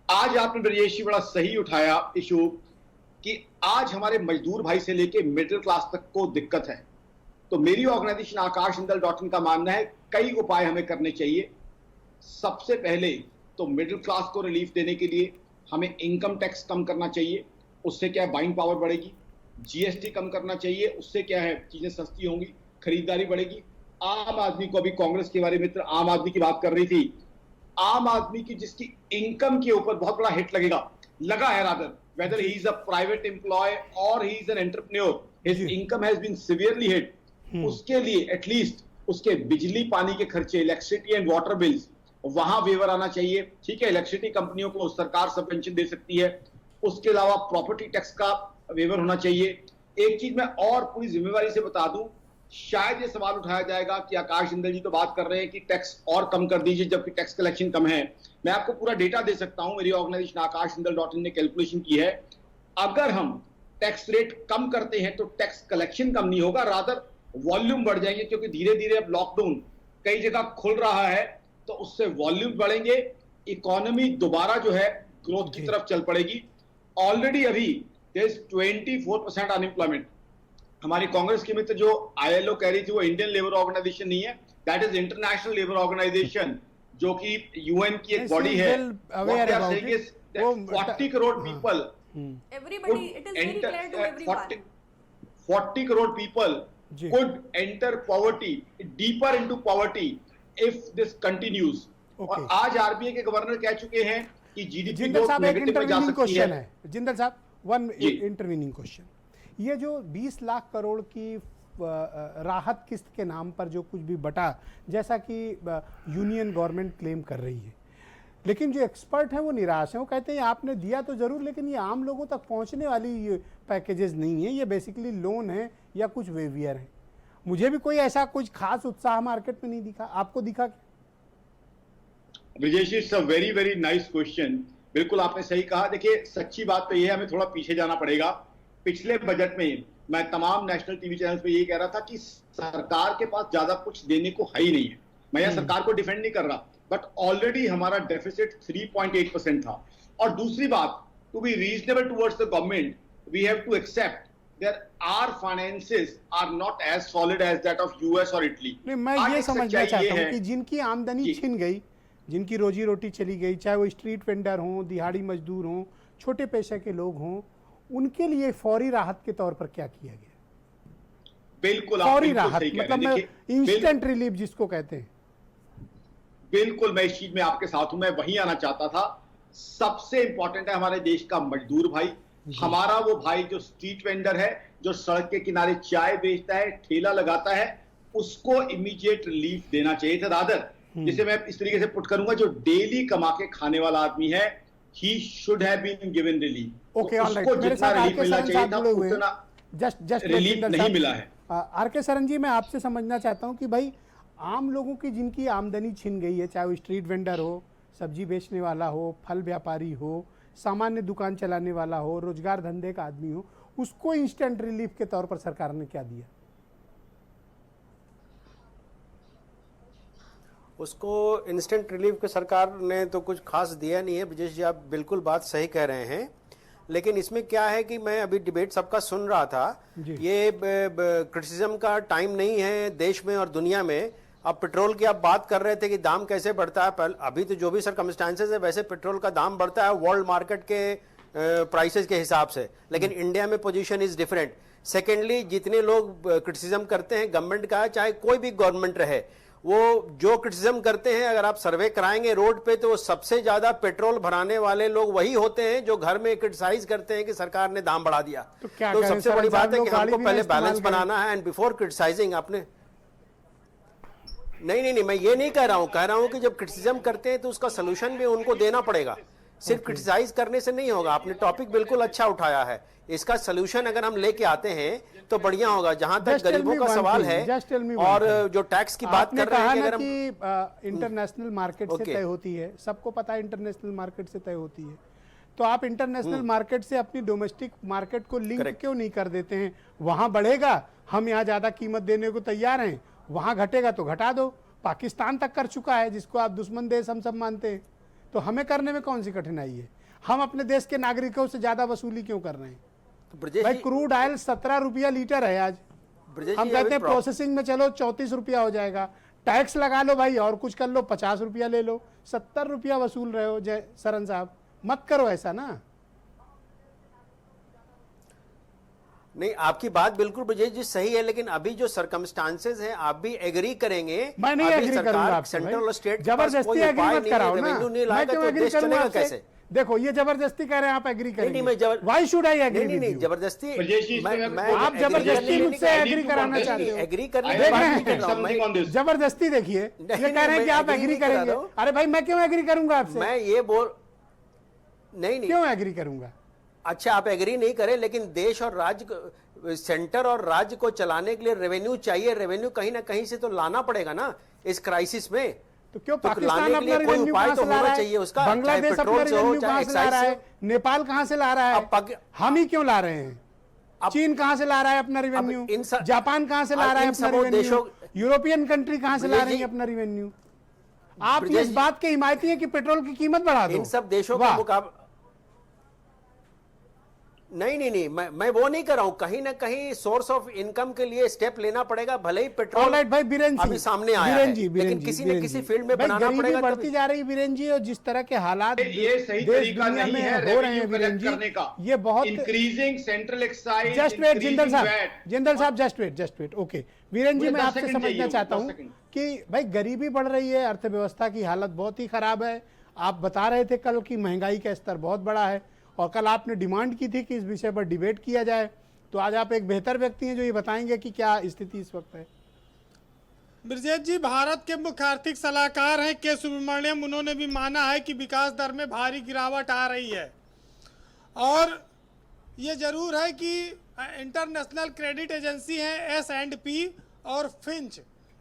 आज आपने ब्रजेश जी बड़ा सही उठाया issue कि आज हमारे मजदूर भाई से लेके मिडिल क्लास तक को दिक्कत है। तो मेरी ऑर्गेनाइजेशन akashjindal.in का मानना है कई उपाय हमें करने चाहिए। सबसे पहले तो मिडिल क्लास को रिलीफ देने के लिए हमें इनकम टैक्स कम करना चाहिए, उससे क्या है बाइंग पावर बढ़ेगी। जीएसटी कम करना चाहिए, उससे क्या है चीजें सस्ती होंगी, खरीदारी बढ़ेगी। आम आदमी को, अभी कांग्रेस के हमारे मित्र आम आदमी की बात कर रही थी, आम आदमी की जिसकी इनकम के ऊपर बहुत बड़ा हिट लगा है rather, whether he is a private employee or he is an entrepreneur, his income has been severely hit. उसके लिए एटलीस्ट उसके बिजली पानी के खर्चे, इलेक्ट्रिसिटी एंड वाटर बिल्स, वहां वेवर आना चाहिए। ठीक है, इलेक्ट्रिसिटी कंपनियों को सरकार सबवेंशन दे सकती है। उसके अलावा प्रॉपर्टी टैक्स का वेवर होना चाहिए। एक चीज मैं और पूरी जिम्मेवारी से बता दूं, शायद ये सवाल उठाया जाएगा कि आकाश जिंदल जी तो बात कर रहे हैं कि टैक्स और कम कर दीजिए जबकि टैक्स कलेक्शन कम है। मैं आपको पूरा डेटा दे सकता हूं, मेरी ऑर्गेनाइजेशन akashjindal.in ने कैलकुलेशन की है। अगर हम टैक्स रेट कम करते हैं तो टैक्स कलेक्शन कम नहीं होगा, रादर वॉल्यूम बढ़ जाएंगे, क्योंकि धीरे धीरे अब लॉकडाउन कई जगह खुल रहा है तो उससे वॉल्यूम बढ़ेंगे, इकोनॉमी दोबारा जो है ग्रोथ की तरफ चल पड़ेगी। ऑलरेडी अभी देयर इज 24% अनएम्प्लॉयमेंट। हमारी कांग्रेस के मित्र जो ILO कह रही थी वो इंडियन लेबर ऑर्गेनाइजेशन नहीं है, that is international labour organisation, जो कि UN की एक बॉडी है। 40 crore people, Everybody, it is very clear to everyone. 40 crore people could enter poverty, deeper into poverty if this continues. और आज RBI के गवर्नर कह चुके हैं कि जीडीपी जिंदल साहब, एक नेगेटिव में जा इंटरवीनिंग सकती क्वेश्चन है। है। जिंदल साहब, वन इंटरवीनिंग क्वेश्चन, ये जो 20 लाख करोड़ की राहत किस्त के नाम पर जो कुछ भी बटा, जैसा कि यूनियन गवर्नमेंट क्लेम कर रही है, लेकिन जो एक्सपर्ट हैं वो निराश हैं। वो कहते हैं आपने दिया तो जरूर, लेकिन ये आम लोगों तक पहुंचने वाली ये पैकेजेस नहीं है, ये बेसिकली लोन है या कुछ वेवियर है। मुझे भी कोई ऐसा कुछ खास उत्साह मार्केट में नहीं दिखा, आपको दिखा क्या? Brajesh, it's a very very nice question. बिल्कुल आपने सही कहा। देखिए, सच्ची बात तो ये है, हमें थोड़ा पीछे जाना पड़ेगा। पिछले बजट में मैं तमाम नेशनल टीवी चैनल्स पे यही कह रहा था कि सरकार के पास ज्यादा कुछ देने को है ही नहीं है। मैं यहाँ सरकार को डिफेंड नहीं कर रहा, बट ऑलरेडी हमारा डेफिसिट 3.8% था। और दूसरी बात, to be reasonable towards the government, we have to accept that our finances are not as solid as that of US और इटली। मैं ये समझना चाहता हूँ कि जिनकी आमदनी छिन गई, जिनकी रोजी रोटी चली गई, चाहे वो स्ट्रीट वेंडर हों, दिहाड़ी मजदूर हों, छोटे पेशे के लोग हों, उनके लिए फौरी राहत के तौर पर क्या किया गया? बिल्कुल आप फौरी बिल्कुल राहत, सही कह रहे मतलब हैं। मैं देखिए, इंस्टेंट रिलीफ जिसको कहते हैं। बिल्कुल मैं इस चीज में आपके साथ हूं, मैं वहीं आना चाहता था। सबसे इंपॉर्टेंट है हमारे देश का मजदूर भाई, हमारा वो भाई जो स्ट्रीट वेंडर है, जो सड़क के किनारे चाय बेचता है, ठेला लगाता है, उसको इमीडिएट रिलीफ देना चाहिए था। रादर जिसे मैं इस तरीके से पुट करूंगा, जो डेली कमा के खाने वाला आदमी है, he should have been given relief. Okay, all right. उसको मेरे जितना साथ रिलीफ आरके मिलना सरन चाहिए साहब था जुड़े हुए उतना हैं। जस्ट रिलीफ नहीं मिला है। आरके सरन जी, मैं आपसे समझना चाहता हूं कि भाई आम लोगों की जिनकी आमदनी छिन गई है, चाहे वो स्ट्रीट वेंडर हो, सब्जी बेचने वाला हो, फल व्यापारी हो, सामान्य दुकान चलाने वाला हो, रोजगार धंधे का आदमी हो, उसको इंस्टेंट रिलीफ के तौर पर सरकार ने क्या दिया? उसको इंस्टेंट रिलीफ के सरकार ने तो कुछ खास दिया नहीं है। ब्रजेश जी, आप बिल्कुल बात सही कह रहे हैं, लेकिन इसमें क्या है कि मैं अभी डिबेट सबका सुन रहा था, ये क्रिटिसिज्म का टाइम नहीं है देश में और दुनिया में। अब पेट्रोल की आप बात कर रहे थे कि दाम कैसे बढ़ता है, अभी तो जो भी सर्कमस्टांसेस है वैसे पेट्रोल का दाम बढ़ता है वर्ल्ड मार्केट के प्राइसेस के हिसाब से, लेकिन इंडिया में पोजीशन इज डिफरेंट। सेकेंडली, जितने लोग क्रिटिसिज्म करते हैं गवर्नमेंट का, चाहे कोई भी गवर्नमेंट रहे, वो जो क्रिटिसिज्म करते हैं, अगर आप सर्वे कराएंगे रोड पे तो सबसे ज्यादा पेट्रोल भराने वाले लोग वही होते हैं जो घर में क्रिटिसाइज करते हैं कि सरकार ने दाम बढ़ा दिया। तो क्या तो करें, सबसे सरन बड़ी साहब, बात है लोग कि गाड़ी हमको भी ना पहले इस्तेमाल बैलेंस करें। बनाना है एंड बिफोर क्रिटिसाइजिंग। आपने नहीं, मैं ये नहीं कह रहा हूं कि जब क्रिटिसिज्म करते हैं तो उसका सोल्यूशन भी उनको देना पड़ेगा, सिर्फ क्रिटिसाइज करने से नहीं होगा। आपने टॉपिक बिल्कुल अच्छा उठाया है, इसका सोल्यूशन अगर हम लेके आते हैं तो बढ़िया होगा। जहां तक गरीबों का सवाल है और जो टैक्स की बात कर रहे हैं कि अगर हम इंटरनेशनल मार्केट से तय होती है, सबको पता है इंटरनेशनल मार्केट से तय होती है, तो आप इंटरनेशनल मार्केट से अपनी डोमेस्टिक मार्केट को लिंक क्यों नहीं कर देते हैं? वहां बढ़ेगा, हम यहाँ ज्यादा कीमत देने को तैयार हैं, वहां घटेगा तो घटा दो। पाकिस्तान तक कर चुका है, जिसको आप दुश्मन देश हम सब मानते हैं, तो हमें करने में कौन सी कठिनाई है? हम अपने देश के नागरिकों से ज्यादा वसूली क्यों कर रहे हैं? भाई क्रूड ऑयल 17 रुपया लीटर है आज, हम कहते हैं प्रोसेसिंग में चलो 34 रुपया हो जाएगा, टैक्स लगा लो भाई और कुछ कर लो, 50 रुपया ले लो, 70 रुपया वसूल रहे हो। जय सरन साहब, मत करो ऐसा ना। नहीं, आपकी बात बिल्कुल ब्रजेश जी सही है, लेकिन अभी जो सर्कमस्टांसेस हैं आप भी एग्री करेंगे। मैं नहीं एग्री करूंगा आपसे, सेंट्रल और स्टेट जबरदस्ती एग्री मत कराओ ना। मैं क्यों एग्री करूंगा आपसे? कैसे? देखो, ये जबरदस्ती कह रहे हैं, आप एग्री करेंगे। नहीं, व्हाई शुड आई एग्री? नहीं, जबरदस्ती आप जबरदस्ती मुझसे एग्री कराना चाहते हो। एग्री करने देख रहे हैं, जबरदस्ती देखिए, ये कह रहे हैं कि आप एग्री करेंगे। अरे भाई, मैं क्यों एग्री करूंगा आपसे? मैं ये बोल नहीं क्यों एग्री करूंगा? अच्छा, आप एग्री नहीं करें, लेकिन देश और राज्य, सेंटर और राज्य को चलाने के लिए रेवेन्यू चाहिए। रेवेन्यू कहीं ना कहीं से तो लाना पड़ेगा ना इस क्राइसिस में। तो क्यों पाकिस्तान अपना कोई रेवेन्यू उपाय कहां तो से ला होना रहा है? चाहिए उसका, बांग्लादेश चाहे अपना पेट्रोल से हो, रेवेन्यू चाहे कहां से ला रहा है? एक्साइज नेपाल कहां से ला रहा है? हम ही क्यों ला रहे हैं? चीन कहां से ला रहा है अपना रेवेन्यू? जापान कहां से ला रहा है अपना रेवेन्यू? यूरोपियन कंट्री कहां से ला रही है अपना रेवेन्यू? आप इस बात के हिमायती हैं कि पेट्रोल की कीमत बढ़ा दो। इन सब देशों का मुकाबला नहीं, मैं वो नहीं कर रहा हूं। कहीं ना कहीं सोर्स ऑफ इनकम के लिए स्टेप लेना पड़ेगा, भले ही पेट्रोल भाई बीरेन अभी सामने आया है, लेकिन किसी न किसी फील्ड में बनाना पड़ेगा। बढ़ती जा रही बीरेन जी, और जिस तरह के हालात ये सही तरीका नहीं है हो रहे हैं बीरेन जी, करने का। ये बहुत increasing central excise. Just wait Jindal साहब, just wait. Okay Viren ji, मैं आपसे समझना चाहता हूं कि भाई गरीबी बढ़ रही है, अर्थव्यवस्था की हालत बहुत ही खराब है। आप बता रहे थे कल की महंगाई का स्तर बहुत बड़ा है, और कल आपने डिमांड की थी कि इस विषय पर डिबेट किया जाए। तो आज आप एक बेहतर व्यक्ति हैं जो ये बताएंगे कि क्या स्थिति इस वक्त है। ब्रजेश जी भारत के मुख्य आर्थिक सलाहकार हैं के सुब्रमण्यम, उन्होंने भी माना है कि विकास दर में भारी गिरावट आ रही है, और ये जरूर है कि इंटरनेशनल क्रेडिट एजेंसी है S&P और फिंच,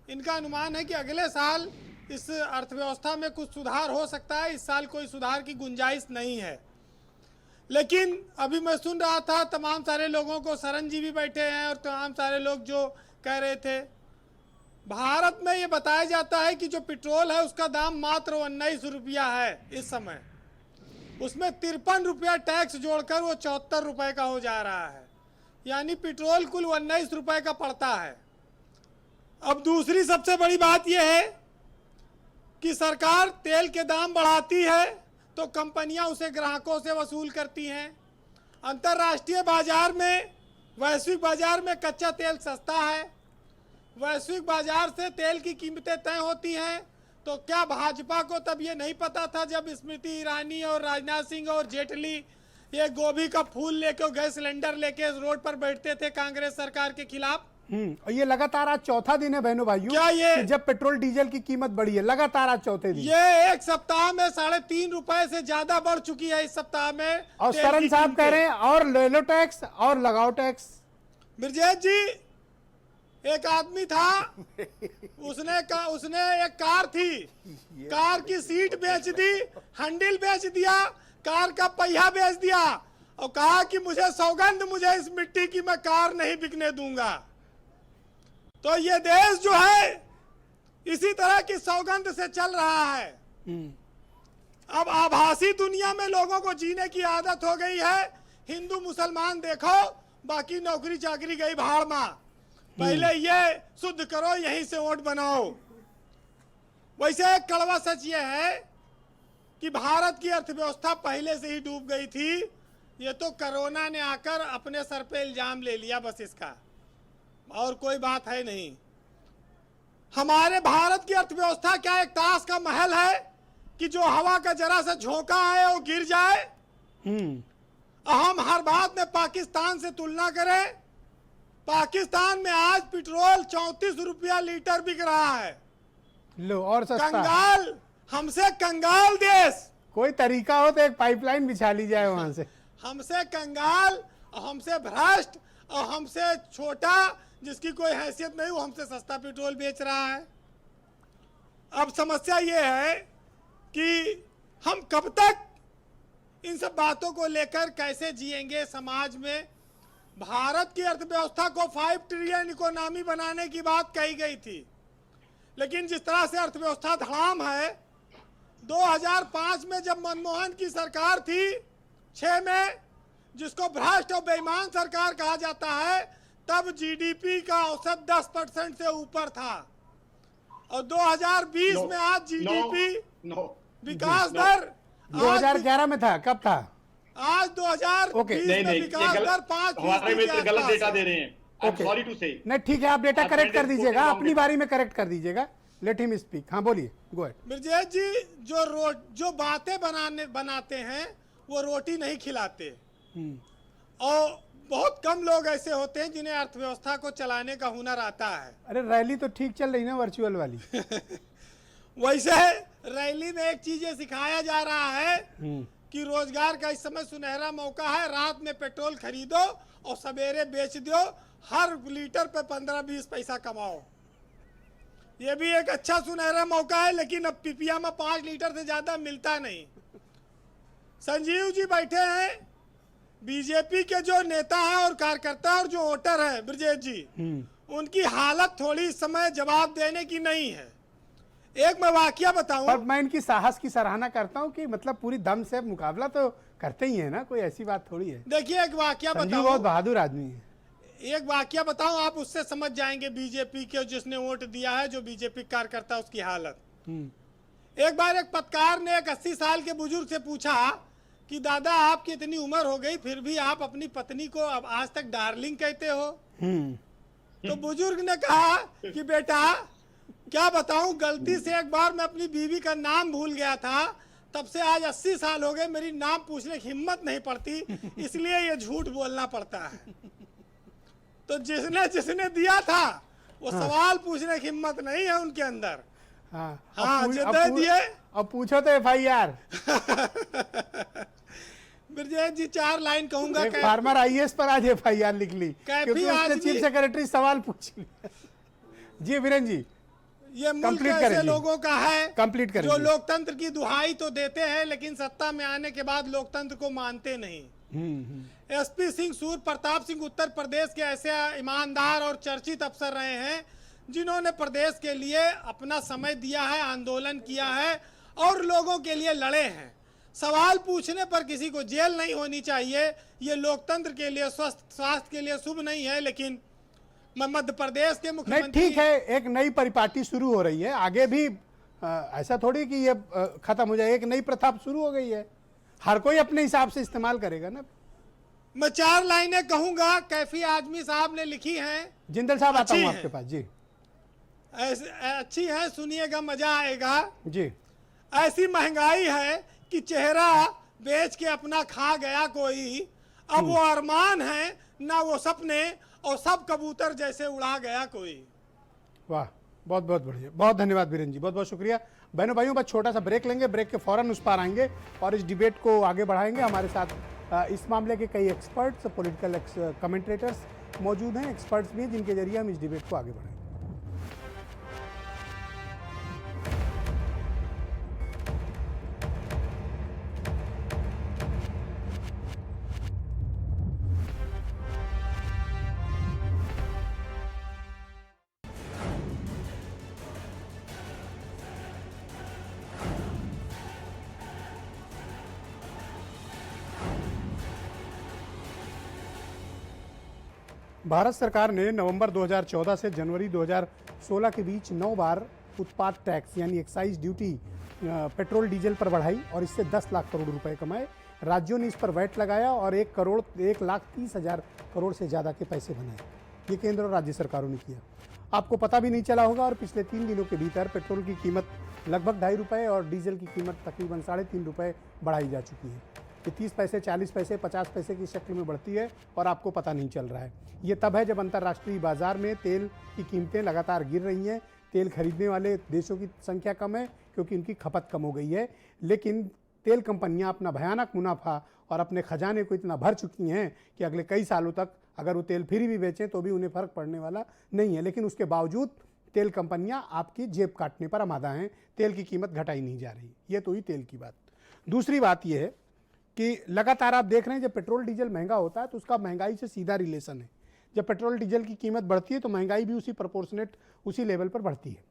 इनका अनुमान है कि अगले साल इस अर्थव्यवस्था में कुछ सुधार हो सकता है। इस साल कोई सुधार की गुंजाइश नहीं है। लेकिन अभी मैं सुन रहा था तमाम सारे लोगों को, सरन जी भी बैठे हैं और तमाम सारे लोग जो कह रहे थे, भारत में ये बताया जाता है कि जो पेट्रोल है उसका दाम मात्र 19 रुपया है इस समय, उसमें 53 रुपया टैक्स जोड़कर वो 74 रुपये का हो जा रहा है, यानी पेट्रोल कुल 19 रुपये का पड़ता है। अब दूसरी सबसे बड़ी बात यह है कि सरकार तेल के दाम बढ़ाती है तो कंपनियां उसे ग्राहकों से वसूल करती हैं। अंतर्राष्ट्रीय बाजार में वैश्विक बाजार में कच्चा तेल सस्ता है, वैश्विक बाजार से तेल की कीमतें तय होती हैं। तो क्या भाजपा को तब ये नहीं पता था जब स्मृति ईरानी और राजनाथ सिंह और जेटली ये गोभी का फूल लेके और गैस सिलेंडर लेके रोड पर बैठते थे कांग्रेस सरकार के खिलाफ? और ये लगातार आज चौथा दिन है बहनों भाइयों, क्या ये कि जब पेट्रोल डीजल की कीमत बढ़ी है, लगातार आज चौथे दिन। ये एक सप्ताह में 3.5 रुपए से ज्यादा बढ़ चुकी है इस सप्ताह में। और तेल सरन की साहब कीमतें। कह रहे हैं और ले लो टैक्स और लगाओ टैक्स। ब्रजेश जी, एक आदमी था, उसने एक कार थी, कार की सीट बेच दी, हैंडल बेच दिया, कार का पहिया बेच दिया और कहा कि मुझे सौगंध, मुझे इस मिट्टी की मैं कार नहीं बिकने दूंगा। तो ये देश जो है इसी तरह की सौगंध से चल रहा है। अब आभासी दुनिया में लोगों को जीने की आदत हो गई है। हिंदू मुसलमान देखो, बाकी नौकरी चाकरी गई भाड़ में। पहले ये शुद्ध करो, यहीं से वोट बनाओ। वैसे एक कड़वा सच ये है कि भारत की अर्थव्यवस्था पहले से ही डूब गई थी। ये तो कोरोना ने आकर अपने सर पे इल्जाम ले लिया बस इसका, और कोई बात है नहीं। हमारे भारत की अर्थव्यवस्था क्या एक ताश का महल है कि जो हवा का जरा सा झोंका आए और गिर जाए? हम हर बात में पाकिस्तान से तुलना करें। पाकिस्तान में आज पेट्रोल 34 रुपया लीटर बिक रहा है। लो और सस्ता। कंगाल, हमसे कंगाल देश। कोई तरीका हो तो एक पाइपलाइन बिछा ली जाए वहां से। हमसे कंगाल और हमसे भ्रष्ट और हमसे छोटा, जिसकी कोई हैसियत नहीं, वो हमसे सस्ता पेट्रोल बेच रहा है। अब समस्या ये है कि हम कब तक इन सब बातों को लेकर कैसे जिएंगे समाज में। भारत की अर्थव्यवस्था को 5 ट्रिलियन इकोनॉमी बनाने की बात कही गई थी, लेकिन जिस तरह से अर्थव्यवस्था धड़ाम है, 2005 में जब मनमोहन की सरकार थी, 6 में, जिसको भ्रष्ट और बेईमान सरकार कहा जाता है, तब जीडीपी का औसत 10% से ऊपर था। और 2020 में आज जीडीपी विकास दर 2011 में था, कब था? आज 2020 में विकास दर 5% हमारे मित्र गलत डेटा दे रहे हैं। Okay. सॉरी टू से। नहीं ठीक है, आप डेटा करेक्ट कर दीजिएगा, wrong अपनी बारी में करेक्ट कर दीजिएगा। Let him speak. हाँ बोलिए, गो अहेड। ब्रजेश जी, जो बातें बनाते हैं वो रोटी नहीं खिलाते। और बहुत कम लोग ऐसे होते हैं जिन्हें अर्थव्यवस्था को चलाने का हुनर आता है। अरे रैली तो ठीक चल रही ना, वर्चुअल वाली। वैसे रैली में एक चीज ये सिखाया जा रहा है कि रोजगार का इस समय सुनहरा मौका है। रात में पेट्रोल खरीदो और सवेरे बेच दो, हर लीटर पे 15-20 पैसा कमाओ। ये भी एक अच्छा सुनहरा मौका है, लेकिन अब पीपिया में 5 लीटर से ज्यादा मिलता नहीं। संजीव जी बैठे हैं, बीजेपी के जो नेता हैं और कार्यकर्ता और जो वोटर हैं ब्रजेश जी, उनकी हालत थोड़ी इस समय जवाब देने की नहीं है। एक मैं वाकया बताऊं, पर मैं इनकी साहस की सराहना करता हूं कि मतलब पूरी दम से मुकाबला तो करते ही है ना, कोई ऐसी बात थोड़ी है। देखिए एक वाकया संजीव बताऊं, बहुत बहादुर आदमी है। एक वाकया बताऊं, आप उससे समझ जाएंगे बीजेपी के जिसने वोट दिया है, जो बीजेपी कार्यकर्ता, उसकी हालत। एक बार एक पत्रकार ने एक 80 साल के बुजुर्ग से पूछा कि दादा आपकी इतनी उम्र हो गई फिर भी आप अपनी पत्नी को अब आज तक डार्लिंग कहते हो? तो बुजुर्ग ने कहा कि बेटा क्या बताऊं, गलती से एक बार मैं अपनी बीवी का नाम भूल गया था, तब से आज 80 साल हो गए मेरी नाम पूछने की हिम्मत नहीं पड़ती, इसलिए ये झूठ बोलना पड़ता है। तो जिसने दिया था वो सवाल पूछने की हिम्मत नहीं है उनके अंदर। हाँ, जितने दिए। अब पूछो तो FIR। ब्रजेश जी 4 लाइन कहूंगा। एक फार्मर IAS पर आज FIR लिख ली क्योंकि उसने चीफ सेक्रेटरी सवाल पूछ लिया। जी वीरेंद्र जी, ये मुल्क ऐसे लोगों का है कंप्लीट करें जो लोकतंत्र की दुहाई तो देते हैं, लेकिन सत्ता में आने के बाद लोकतंत्र को मानते नहीं। SP सिंह, सूर्य प्रताप सिंह उत्तर प्रदेश के ऐसे ईमानदार और चर्चित अफसर रहे हैं जिन्होंने प्रदेश के लिए अपना समय दिया है, आंदोलन किया है और लोगों के लिए लड़े हैं। सवाल पूछने पर किसी को जेल नहीं होनी चाहिए, ये लोकतंत्र के लिए, स्वास्थ्य के लिए शुभ नहीं है। लेकिन मध्य प्रदेश के मुख्यमंत्री, ठीक है, एक नई परिपाटी शुरू हो रही है, आगे भी ऐसा थोड़ी कि ये खत्म हो जाए। एक नई प्रथा शुरू हो गई है, हर कोई अपने हिसाब से इस्तेमाल करेगा ना। मैं 4 लाइनें कहूंगा, कैफी आजमी साहब ने लिखी हैं, जिंदल साहब आता अच्छी हूँ है। आपके पास। जी अच्छी है, सुनिएगा, मजा आएगा। जी ऐसी महंगाई है कि चेहरा बेच के अपना खा गया कोई, अब वो अरमान है ना वो सपने, और सब कबूतर जैसे उड़ा गया कोई। वाह, बहुत बहुत बढ़िया, बहुत धन्यवाद वीरेंद्र जी, बहुत बहुत शुक्रिया। बहनों भाइयों, बस छोटा सा ब्रेक लेंगे, ब्रेक के फौरन उस पार आएंगे और इस डिबेट को आगे बढ़ाएंगे। हमारे साथ इस मामले के कई एक्सपर्ट्स, पॉलिटिकल कमेंटेटर्स मौजूद हैं, एक्सपर्ट्स भी हैं, जिनके जरिए हम इस डिबेट को आगे बढ़ाएंगे। भारत सरकार ने नवंबर 2014 से जनवरी 2016 के बीच 9 बार उत्पाद टैक्स यानी एक्साइज ड्यूटी पेट्रोल डीजल पर बढ़ाई और इससे 10 लाख करोड़ रुपए कमाए। राज्यों ने इस पर वैट लगाया और 1,30,00,000 करोड़ से ज़्यादा के पैसे बनाए। ये केंद्र और राज्य सरकारों ने किया। आपको पता भी नहीं चला होगा और पिछले 3 दिनों के भीतर पेट्रोल की कीमत लगभग 2.5 रुपये और डीजल की कीमत तकरीबन 3.5 रुपये बढ़ाई जा चुकी है। ये 30 पैसे, 40 पैसे, 50 पैसे की शक्ल में बढ़ती है और आपको पता नहीं चल रहा है। ये तब है जब अंतर्राष्ट्रीय बाजार में तेल की कीमतें लगातार गिर रही हैं। तेल खरीदने वाले देशों की संख्या कम है क्योंकि उनकी खपत कम हो गई है, लेकिन तेल कंपनियां अपना भयानक मुनाफा और अपने खजाने को इतना भर चुकी हैं कि अगले कई सालों तक अगर वो तेल फ्री भी बेचें तो भी उन्हें फ़र्क पड़ने वाला नहीं है। लेकिन उसके बावजूद तेल कंपनियां आपकी जेब काटने पर आमादा हैं। तेल की कीमत घटाई नहीं जा रही। ये तो ही तेल की बात। दूसरी बात यह है कि लगातार आप देख रहे हैं जब पेट्रोल डीजल महंगा होता है तो उसका महंगाई से सीधा रिलेशन है। जब पेट्रोल डीजल की कीमत बढ़ती है तो महंगाई भी उसी प्रोपोर्शनेट, उसी लेवल पर बढ़ती है।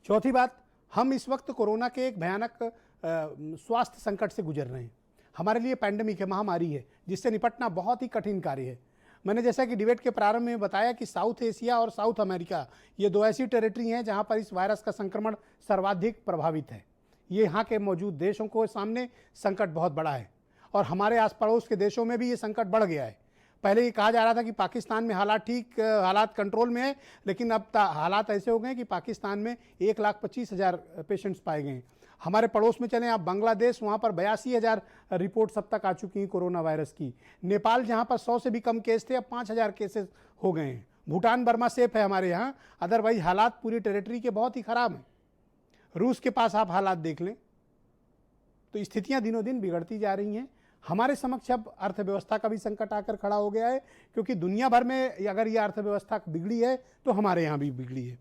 चौथी बात, हम इस वक्त कोरोना के एक भयानक स्वास्थ्य संकट से गुजर रहे हैं। हमारे लिए पैंडेमिक है, महामारी है, जिससे निपटना बहुत ही कठिन कार्य है। मैंने जैसा कि डिबेट के प्रारंभ में बताया कि साउथ एशिया और साउथ अमेरिका ये 2 ऐसी टेरिटरी हैं जहां पर इस वायरस का संक्रमण सर्वाधिक प्रभावित है। ये यहाँ के मौजूद देशों को सामने संकट बहुत बड़ा है और हमारे आस पड़ोस के देशों में भी ये संकट बढ़ गया है। पहले ये कहा जा रहा था कि पाकिस्तान में हालात कंट्रोल में है, लेकिन अब हालात ऐसे हो गए कि पाकिस्तान में 1,25,000 पेशेंट्स पाए गए हैं। हमारे पड़ोस में चलें आप बांग्लादेश, वहाँ पर 82,000 रिपोर्ट्स अब तक आ चुकी हैं कोरोना वायरस की। नेपाल जहाँ पर 100 से भी कम केस थे, अब 5,000 केसेस हो गए हैं। भूटान, बर्मा सेफ है हमारे यहाँ, अदरवाइज हालात पूरी टेरिटरी के बहुत ही ख़राब हैं। रूस के पास आप हालात देख लें तो स्थितियां दिनों दिन बिगड़ती जा रही हैं। हमारे समक्ष अब अर्थव्यवस्था का भी संकट आकर खड़ा हो गया है, क्योंकि दुनिया भर में अगर ये अर्थव्यवस्था बिगड़ी है तो हमारे यहाँ भी बिगड़ी है।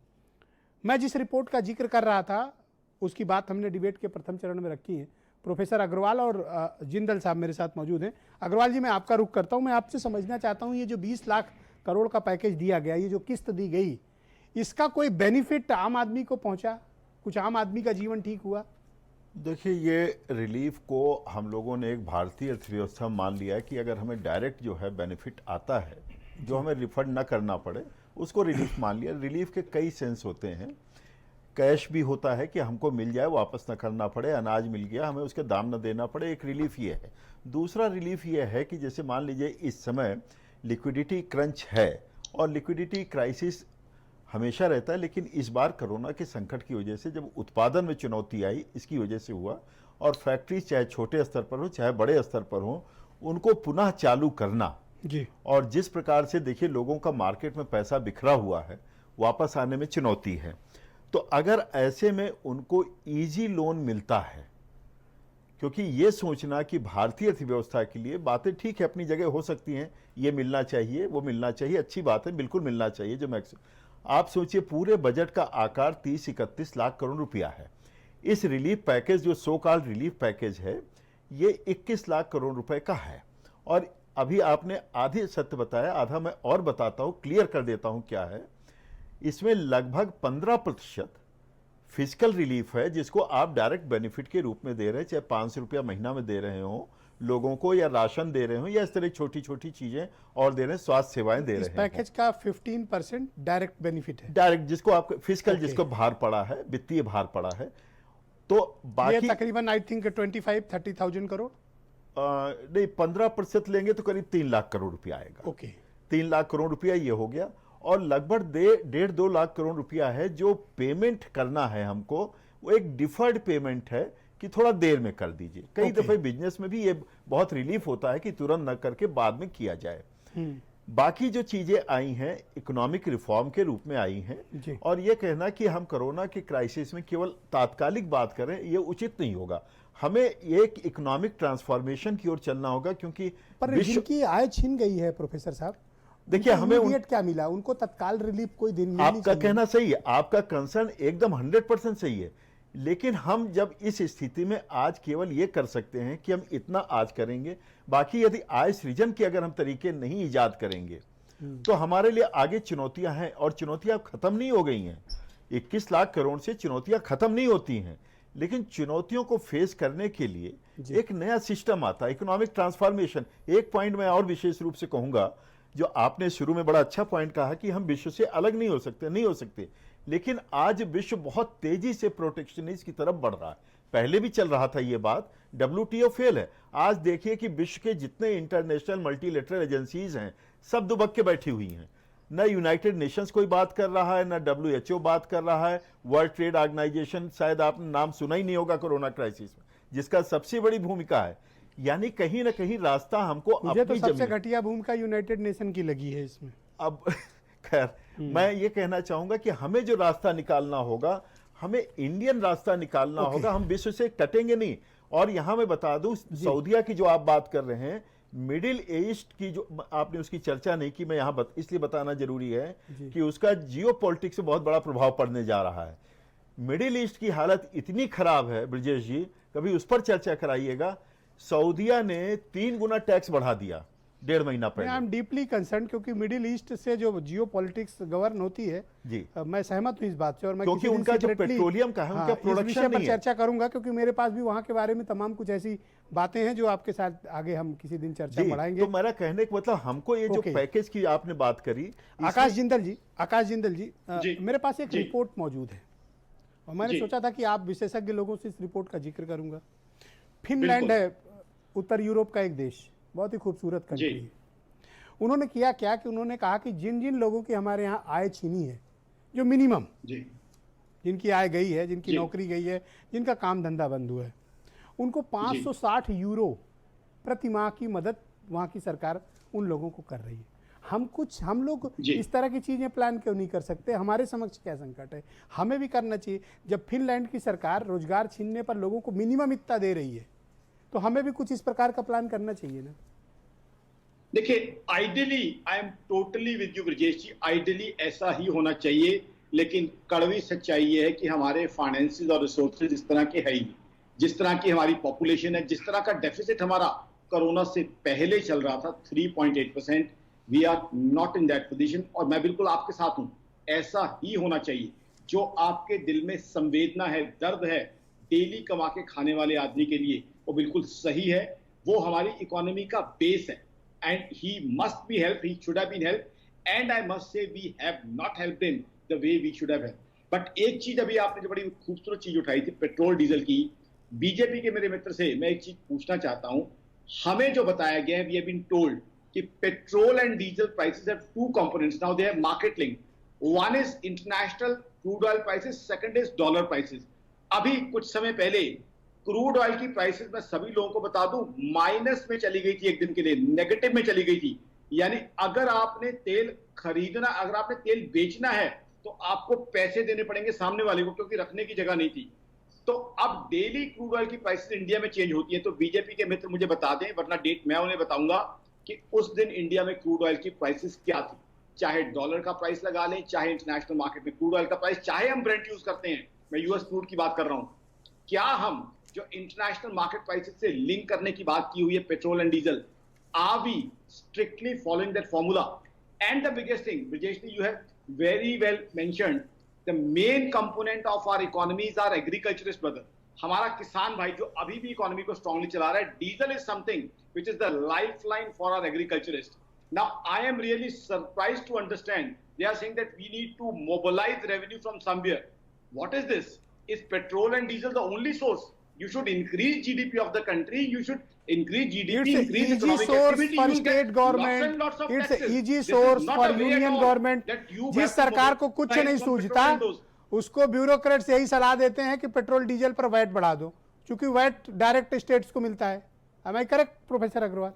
मैं जिस रिपोर्ट का जिक्र कर रहा था उसकी बात हमने डिबेट के प्रथम चरण में रखी है। प्रोफेसर अग्रवाल और जिंदल साहब मेरे साथ मौजूद हैं। अग्रवाल जी, मैं आपका रुख करता हूँ। मैं आपसे समझना चाहता हूँ, ये जो 20 लाख करोड़ का पैकेज दिया गया, ये जो किस्त दी गई, इसका कोई बेनिफिट आम आदमी को पहुँचा? कुछ आम आदमी का जीवन ठीक हुआ? देखिए, ये रिलीफ को हम लोगों ने एक भारतीय अर्थव्यवस्था मान लिया है कि अगर हमें डायरेक्ट जो है बेनिफिट आता है, जो हमें रिफंड ना करना पड़े, उसको रिलीफ मान लिया। रिलीफ के कई सेंस होते हैं। कैश भी होता है कि हमको मिल जाए, वापस ना करना पड़े, अनाज मिल गया हमें उसके दाम ना देना पड़े, एक रिलीफ ये है। दूसरा रिलीफ ये है कि जैसे मान लीजिए इस समय लिक्विडिटी क्रंच है और लिक्विडिटी क्राइसिस हमेशा रहता है, लेकिन इस बार कोरोना के संकट की वजह से जब उत्पादन में चुनौती आई, इसकी वजह से हुआ। और फैक्ट्रीज चाहे छोटे स्तर पर हो चाहे बड़े स्तर पर हो, उनको पुनः चालू करना जी। और जिस प्रकार से देखिए लोगों का मार्केट में पैसा बिखरा हुआ है, वापस आने में चुनौती है। तो अगर ऐसे में उनको इजी लोन मिलता है, क्योंकि ये सोचना कि भारतीय अर्थव्यवस्था के लिए बातें ठीक है, अपनी जगह हो सकती हैं, ये मिलना चाहिए, वो मिलना चाहिए, अच्छी बात है, बिल्कुल मिलना चाहिए। जो आप सोचिए पूरे बजट का आकार 30-31 लाख करोड़ रुपया है। इस रिलीफ पैकेज, जो सो कॉल्ड रिलीफ पैकेज है, ये 21 लाख करोड़ रुपए का है। और अभी आपने आधे सत्य बताया, आधा मैं और बताता हूँ, क्लियर कर देता हूँ क्या है। इसमें लगभग 15% फिजिकल रिलीफ है, जिसको आप डायरेक्ट बेनिफिट के रूप में दे रहे हैं, चाहे 500 रुपया महीना में दे रहे हो लोगों को, या राशन दे रहे हो, या इस तरह छोटी छोटी चीजें और दे रहे हैं, स्वास्थ्य सेवाएं दे रहे हैं। इस पैकेज का 15% डायरेक्ट बेनिफिट है, डायरेक्ट, जिसको आप फिजिकल जिसको भार पड़ा है, वित्तीय भार पड़ा है। तो बाकी ये तकरीबन आई थिंक 25-30,000 करोड़। नहीं, 15% लेंगे तो करीब 3 लाख करोड़ रुपया आएगा। ओके, 3 लाख करोड़ रुपया ये हो गया, और लगभग 1.5-2 लाख करोड़ रुपया है जो पेमेंट करना है हमको, वो एक डिफर्ड पेमेंट है कि थोड़ा देर में कर दीजिए। कई दफे बिजनेस में भी ये बहुत रिलीफ होता है कि तुरंत न करके बाद में किया जाए। बाकी जो चीजें आई हैं इकोनॉमिक रिफॉर्म के रूप में आई हैं, और ये कहना कि हम कोरोना के क्राइसिस में केवल तात्कालिक बात करें, ये उचित नहीं होगा। हमें एक इकोनॉमिक ट्रांसफॉर्मेशन की ओर चलना होगा, क्योंकि पर जिनकी आय छीन गई है प्रोफेसर साहब, देखिए हमें क्या मिला उनको? तत्काल रिलीफ कोई दिन मिलनी आपका चाहिए। कहना सही है, आपका कंसर्न एकदम 100% सही है, लेकिन हम जब इस स्थिति में आज केवल ये कर सकते हैं कि हम इतना आज करेंगे, बाकी यदि आय सृजन के अगर हम तरीके नहीं इजाद करेंगे तो हमारे लिए आगे चुनौतियां हैं, और चुनौतियां खत्म नहीं हो गई हैं। 21 लाख करोड़ से चुनौतियां खत्म नहीं होती हैं, लेकिन चुनौतियों को फेस करने के लिए एक नया सिस्टम आता है, इकोनॉमिक ट्रांसफॉर्मेशन। एक पॉइंट मैं और विशेष रूप से कहूंगा, जो आपने शुरू में बड़ा अच्छा पॉइंट कहा कि हम विश्व से अलग नहीं हो सकते, लेकिन आज विश्व बहुत तेजी से प्रोटेक्शनिज्म की तरफ बढ़ रहा है। पहले भी चल रहा था ये बात, WTO फेल है। आज देखिए कि विश्व के जितने इंटरनेशनल मल्टीलेटरल एजेंसीज हैं, सब दुबक के बैठी हुई हैं। न यूनाइटेड नेशंस कोई बात कर रहा है, न WHO बात कर रहा है। वर्ल्ड ट्रेड ऑर्गेनाइजेशन, शायद आपने नाम सुना ही नहीं होगा कोरोना क्राइसिस में, जिसका सबसे बड़ी भूमिका है। यानी कहीं ना कहीं रास्ता हमको मुझे तो सबसे घटिया भूमिका यूनाइटेड नेशन की लगी है इसमें। अब खैर, मैं ये कहना चाहूंगा कि हमें जो रास्ता निकालना होगा, हमें इंडियन रास्ता निकालना होगा, हम विश्व से कटेंगे नहीं। और यहां मैं बता दूं, सऊदीया की जो आप बात कर रहे हैं, मिडिल ईस्ट की जो आपने उसकी चर्चा नहीं की, मैं यहां इसलिए बताना जरूरी है कि उसका जियोपॉलिटिक्स में बहुत बड़ा प्रभाव पड़ने जा रहा है। मिडिल ईस्ट की हालत इतनी खराब है ब्रजेश जी, कभी उस पर चर्चा कराइएगा। सऊदीया ने 3 गुना टैक्स बढ़ा दिया 1.5 महीना पहले। आई एम डीपली कंसर्न, क्योंकि मिडिल ईस्ट से जो जियो पॉलिटिक्स गवर्न होती है जी, मैं सहमत हूँ इस बात से। और मैं क्योंकि उनका जो पेट्रोलियम का है, उनका प्रोडक्शन नहीं है। चर्चा करूंगा, क्योंकि मेरे पास भी वहां के बारे में तमाम कुछ ऐसी बातें हैं जो आपके साथ आगे हम किसी दिन चर्चा बढ़ाएंगे। तो मेरा कहने का मतलब, हमको ये जो पैकेज की आपने बात करी, आकाश जिंदल जी, मेरे पास एक रिपोर्ट मौजूद है, और मैंने सोचा था कि आप विशेषज्ञ लोगों से इस रिपोर्ट का जिक्र करूंगा। फिनलैंड है उत्तर यूरोप का एक देश, बहुत ही खूबसूरत कंट्री है। उन्होंने किया क्या कि उन्होंने कहा कि जिन जिन लोगों की हमारे यहाँ आय छीनी है, जो मिनिमम जिनकी आय गई है, जिनकी नौकरी गई है, जिनका काम धंधा बंद हुआ है, उनको 560 यूरो प्रति माह की मदद वहाँ की सरकार उन लोगों को कर रही है। हम लोग इस तरह की चीजें प्लान क्यों नहीं कर सकते? हमारे समक्ष क्या संकट है? हमें भी करना चाहिए। जब फिनलैंड की सरकार रोजगार छीनने पर लोगों को मिनिमम इतना दे रही है, तो हमें भी कुछ इस प्रकार का प्लान करना चाहिए ना। देखिए, ideally I am totally with you Brajesh ji, ideally ऐसा ही होना चाहिए, लेकिन कड़वी सच्चाई ये है कि हमारे फाइनेंसेस और रिसोर्सेज इस तरह के है ही, जिस तरह की हमारी पॉपुलेशन है, जिस तरह का डेफिसिट हमारा कोरोना से पहले चल रहा था 3.8%, we are not in that position. और मैं बिल्कुल आपके साथ हूं, ऐसा ही होना चाहिए। जो आपके दिल में संवेदना है, दर्द है डेली कमा के खाने वाले आदमी के लिए, वो बिल्कुल सही है। वो हमारी इकोनॉमी का बेस है, and he must be helped, he should have been helped, and I must say we have not helped him the way we should have helped. But एक चीज अभी आपने जो बड़ी खूबसूरत चीज उठाई थी पेट्रोल डीजल की, बीजेपी के मेरे मित्र से मैं एक चीज पूछना चाहता हूं। हमें जो बताया गया है, we have been told कि petrol and diesel prices have two components, now they have market link, one is international crude oil prices, second is dollar prices। अभी कुछ समय पहले क्रूड ऑयल की प्राइसेस मैं सभी लोगों को बता दूं माइनस में चली गई थी, एक दिन के लिए नेगेटिव में चली गई थी। यानी अगर आपने तेल खरीदना, अगर आपने तेल बेचना है, तो आपको पैसे देने पड़ेंगे सामने वाले को, क्योंकि रखने की जगह नहीं थी। तो अब डेली क्रूड ऑयल की प्राइसेस इंडिया में चेंज होती है। तो बीजेपी के मित्र मुझे बता दें, वरना डेट मैं उन्हें बताऊंगा कि उस दिन इंडिया में क्रूड ऑयल की प्राइसेस क्या थी। चाहे डॉलर का प्राइस लगा लें, चाहे इंटरनेशनल मार्केट में क्रूड ऑयल का प्राइस, चाहे हम ब्रेंट यूज करते हैं, मैं यूएस क्रूड की बात कर रहा हूं, क्या हम जो इंटरनेशनल मार्केट प्राइसेस से लिंक करने की बात की हुई है petrol and diesel, are we strictly following that formula? And the biggest thing, Brajesh ji, you have very well mentioned, the main component of our economies are agriculturist brother. हमारा किसान भाई जो अभी भी इकोनॉमी को स्ट्रांगली चला रहा है, diesel is something which is the lifeline for our agriculturist. Now I am really surprised to understand they are saying that we need to mobilise revenue from somewhere. What is this? Is petrol and diesel the only source? You should increase GDP of the country. You should increase GDP, It's a increase easy economic source activity. for You will get state lots government. and lots of It's a taxes. easy This is source not for a way at union all government. that you जिस have to सरकार को कुछ mobilize नहीं from सूझता petrol windows. उसको bureaucrats यही सलाह देते हैं कि पेट्रोल डीजल पर वैट बढ़ा दो, क्योंकि वैट डायरेक्ट स्टेट्स को मिलता है। Am I correct, professor Agarwal?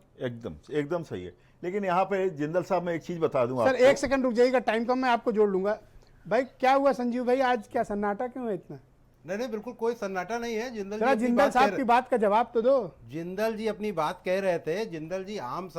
एकदम सही है। लेकिन यहाँ पे जिंदल साहब मैं एक चीज बता दूं सर आपको। एक सेकंड रुक जाइएगा, टाइम कम है, आपको जोड़ लूंगा। भाई क्या हुआ संजीव भाई, आज क्या सन्नाटा क्यों है इतना? नहीं, बिल्कुल कोई सन्नाटा नहीं है। जिंदल जरा जी अपनी जिंदल बात साहब कह की बात का जवाब तो दो। जिंदल जी अपनी बात कह रहे थे। जिंदल जी आम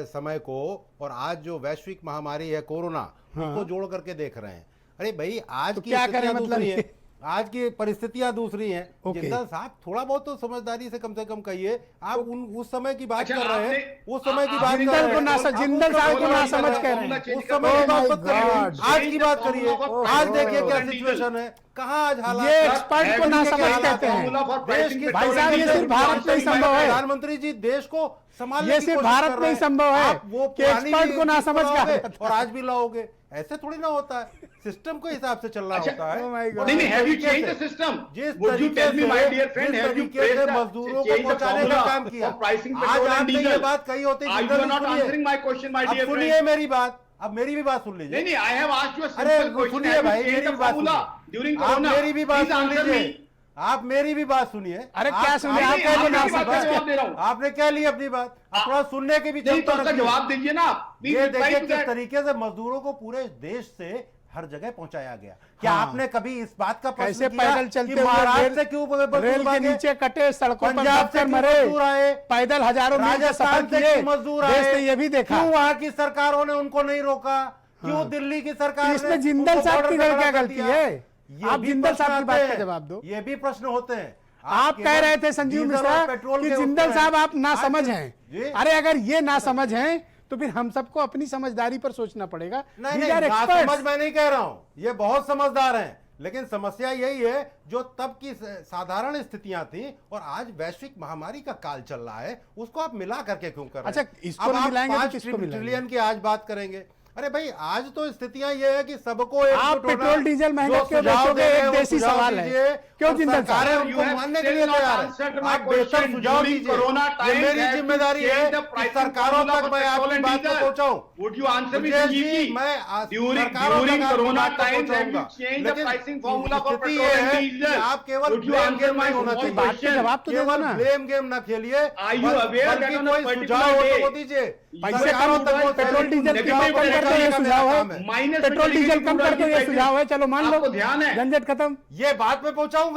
समय को और आज जो वैश्विक महामारी है कोरोना, उसको जोड़ करके देख रहे हैं। अरे भाई आज तो की क्या करें, स्थितियां मतलब दूसरी ये? हैं, आज की परिस्थितियां दूसरी हैं। ओके। जिंदल साहब थोड़ा बहुत तो समझदारी से कम कहिए। आप उस समय की बात अच्छा, कर रहे हैं, आपने- उस समय की आप बात कर जिंदल रहे को हैं। ना आप जिंदल उस साहब समय को की ना बात समझ कर कह रहे रहे हैं। हैं। उस समय की बात मत करिए, God. आज की बात करिए। आज देखिए क्या Diesel. सिचुएशन है, कहाँ आज हालात ये हैं। एक्सपर्ट को ना समझ कहते हैं। देश की भाई साहब, ये सिर्फ भारत में ही संभव है। प्रधानमंत्री जी देश को संभालने ये की सिर्फ कोशिश भारत कर में ही रहे हैं। संभव है आप वो कि पुरानी एक्सपर्ट को ना नीति समझ लाओगे क्या और आज भी लाओगे, ऐसे थोड़ी ना होता है। सिस्टम के हिसाब से चलना अच्छा, होता है। oh my God. और नहीं, जिस have you तरीके changed से- the system? जिस Would you तरीके tell me, से- my dear friend, जिस have you तरीके से placed the- मजदूरों को changed the पहुंचाने का formula काम किया, for pricing आज petrol आप and ने ये diesel? बात कही होती Are you not answering my question, my dear अब सुनिए friend? मेरी बात, अब मेरी भी बात सुन लीजिए। नहीं, I have asked you a अरे simple question. सुनिए Have you भाई, changed मेरी the भी बात formula सुनिए। during आप corona? मेरी भी बात Please सुन answer लीजिए। me. आप मेरी भी बात सुनिए। अरे क्या सुनिए, आप आप कह दो ना आपकी बात का समझ जवाब दे रहा हूं। आपने क्या ली अपनी बात, आप थोड़ा सुनने की भी नहीं, तो क्षमता उसका रखिए। जवाब दीजिए ना आप। Please ये reply देखिए to किस that. तरीके से मजदूरों को पूरे देश से हर जगह पहुंचाया गया। क्या हाँ। आपने कभी इस बात का प्रश्न कैसे किया पैदल कि चलते हुए महाराष्ट्र से क्यों मजदूर रेल के भागे? नीचे कटे, सड़कों पर पंजाब से दबकर क्यों मरे, मजदूर आए? पैदल हजारों मील का सफर राजस्थान से किए, क्यों मजदूर देश आए? ने ये भी देखा। क्यों वहां की सरकारों ने उनको नहीं रोका? क्यों दिल्ली की सरकार तो ने इसमें जिंदल उनको साहब की border पे क्या खड़ा कर गलती दिया? है? ये आप भी जिंदल प्रश्न साहब की आते बात का हैं। जवाब दो। ये भी प्रश्न होते हैं। आप कह केवल रहे थे संजीव डीजल मिश्रा और पेट्रोल कि के जिंदल ऊपर साहब हैं। आप ना आज समझ जी। हैं। अरे अगर ये ना समझ हैं तो फिर हम सबको अपनी समझदारी पर सोचना पड़ेगा। नहीं These are ना experts. समझ मैं नहीं कह रहा हूं, ये बहुत समझदार हैं, लेकिन समस्या यही है जो तब की साधारण स्थितियां थी और आज वैश्विक महामारी का काल चल रहा है, उसको आप मिला करके क्यों कर रहे हैं? अच्छा, इसको नहीं आप मिलाएंगे तो 5 किसको मिलाएंगे? ट्रिलियन की आज बात करेंगे। अरे भाई आज तो स्थितियां ये है कि सबको एक आप पेट्रोल डीजल महंगा क्यों बेचोगे? एक देसी सवाल है। क्यों जिंदल साहब? सरकारें You उनको have मानने के still लिए not तैयार answered है। my आप बेहतर question. सुझाव During दीजिए। corona ये time, मेरी have to जिम्मेदारी है change the कि pricing सरकारों formula तक for मैं petrol आपकी and बात को diesel. पहुंचाऊं। Would you answer me, Vijay Sanjeev ji, ji? मैं During सरकारों तक आपकी corona बात को time, have you पहुंचाऊंगा। changed the लेकिन pricing formula for स्थिति petrol ये and है diesel? कि आप केवल Would you blame answer game my नहीं होना small चाहिए। बात के question? जवाब तो दे दो केवल ना। ब्लेम गेम ना खेलिए। Are you aware that बल्कि on a कोई particular सुझाव हो day, तो दीजिए। पैसे सरकारों कम तक वो पेट्रोल डीजल negative कम कर दो, ये का सुझाव है। काम है। माइनस पेट्रोल डीजल कम कर दो, ये सुझाव है। चलो मान लो, आपको ध्यान है? झंझट खत्म। ये बात मैं पहुंचाऊंगा,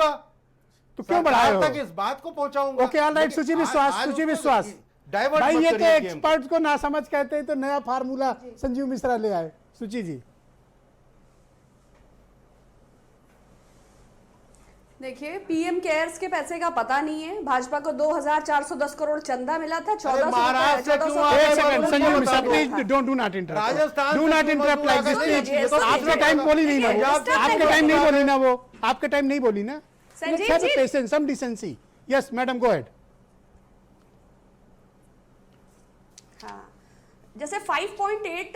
तो क्यों बढ़ाए सरकार हो? तक इस बात को पहुंचाऊंगा। Okay, all right. लेकिन सूची आज- विश्वास, आज सूची उसको विश्वास। डाइवर्ट भाई मत ये तो करिए गेम। एक्सपर्ट को ना समझ कहते हैं, तो नया फार्मूला संजीव मिश्रा ले आए। सूची जी, देखिए, पीएम केयर्स के पैसे का पता नहीं है। भाजपा को 2410 करोड़ चंदा मिला था। 1400 महाराष्ट्र से क्यों आ एक गए? सेकंड संजीव मिश्रा, दो। Please do not interrupt. Rajasthan do से नॉट क्यों इंटरप्ट लाइक मजदूर दिस आ गए? प्लीज। ये तो आपका टाइम बोली नहीं ना वो, देखिए, आपके टाइम नहीं बोली ना वो, आपके टाइम नहीं बोली ना। Sanjeev ji. Patience, some decency. Yes madam, go ahead. हाँ, जैसे 5.8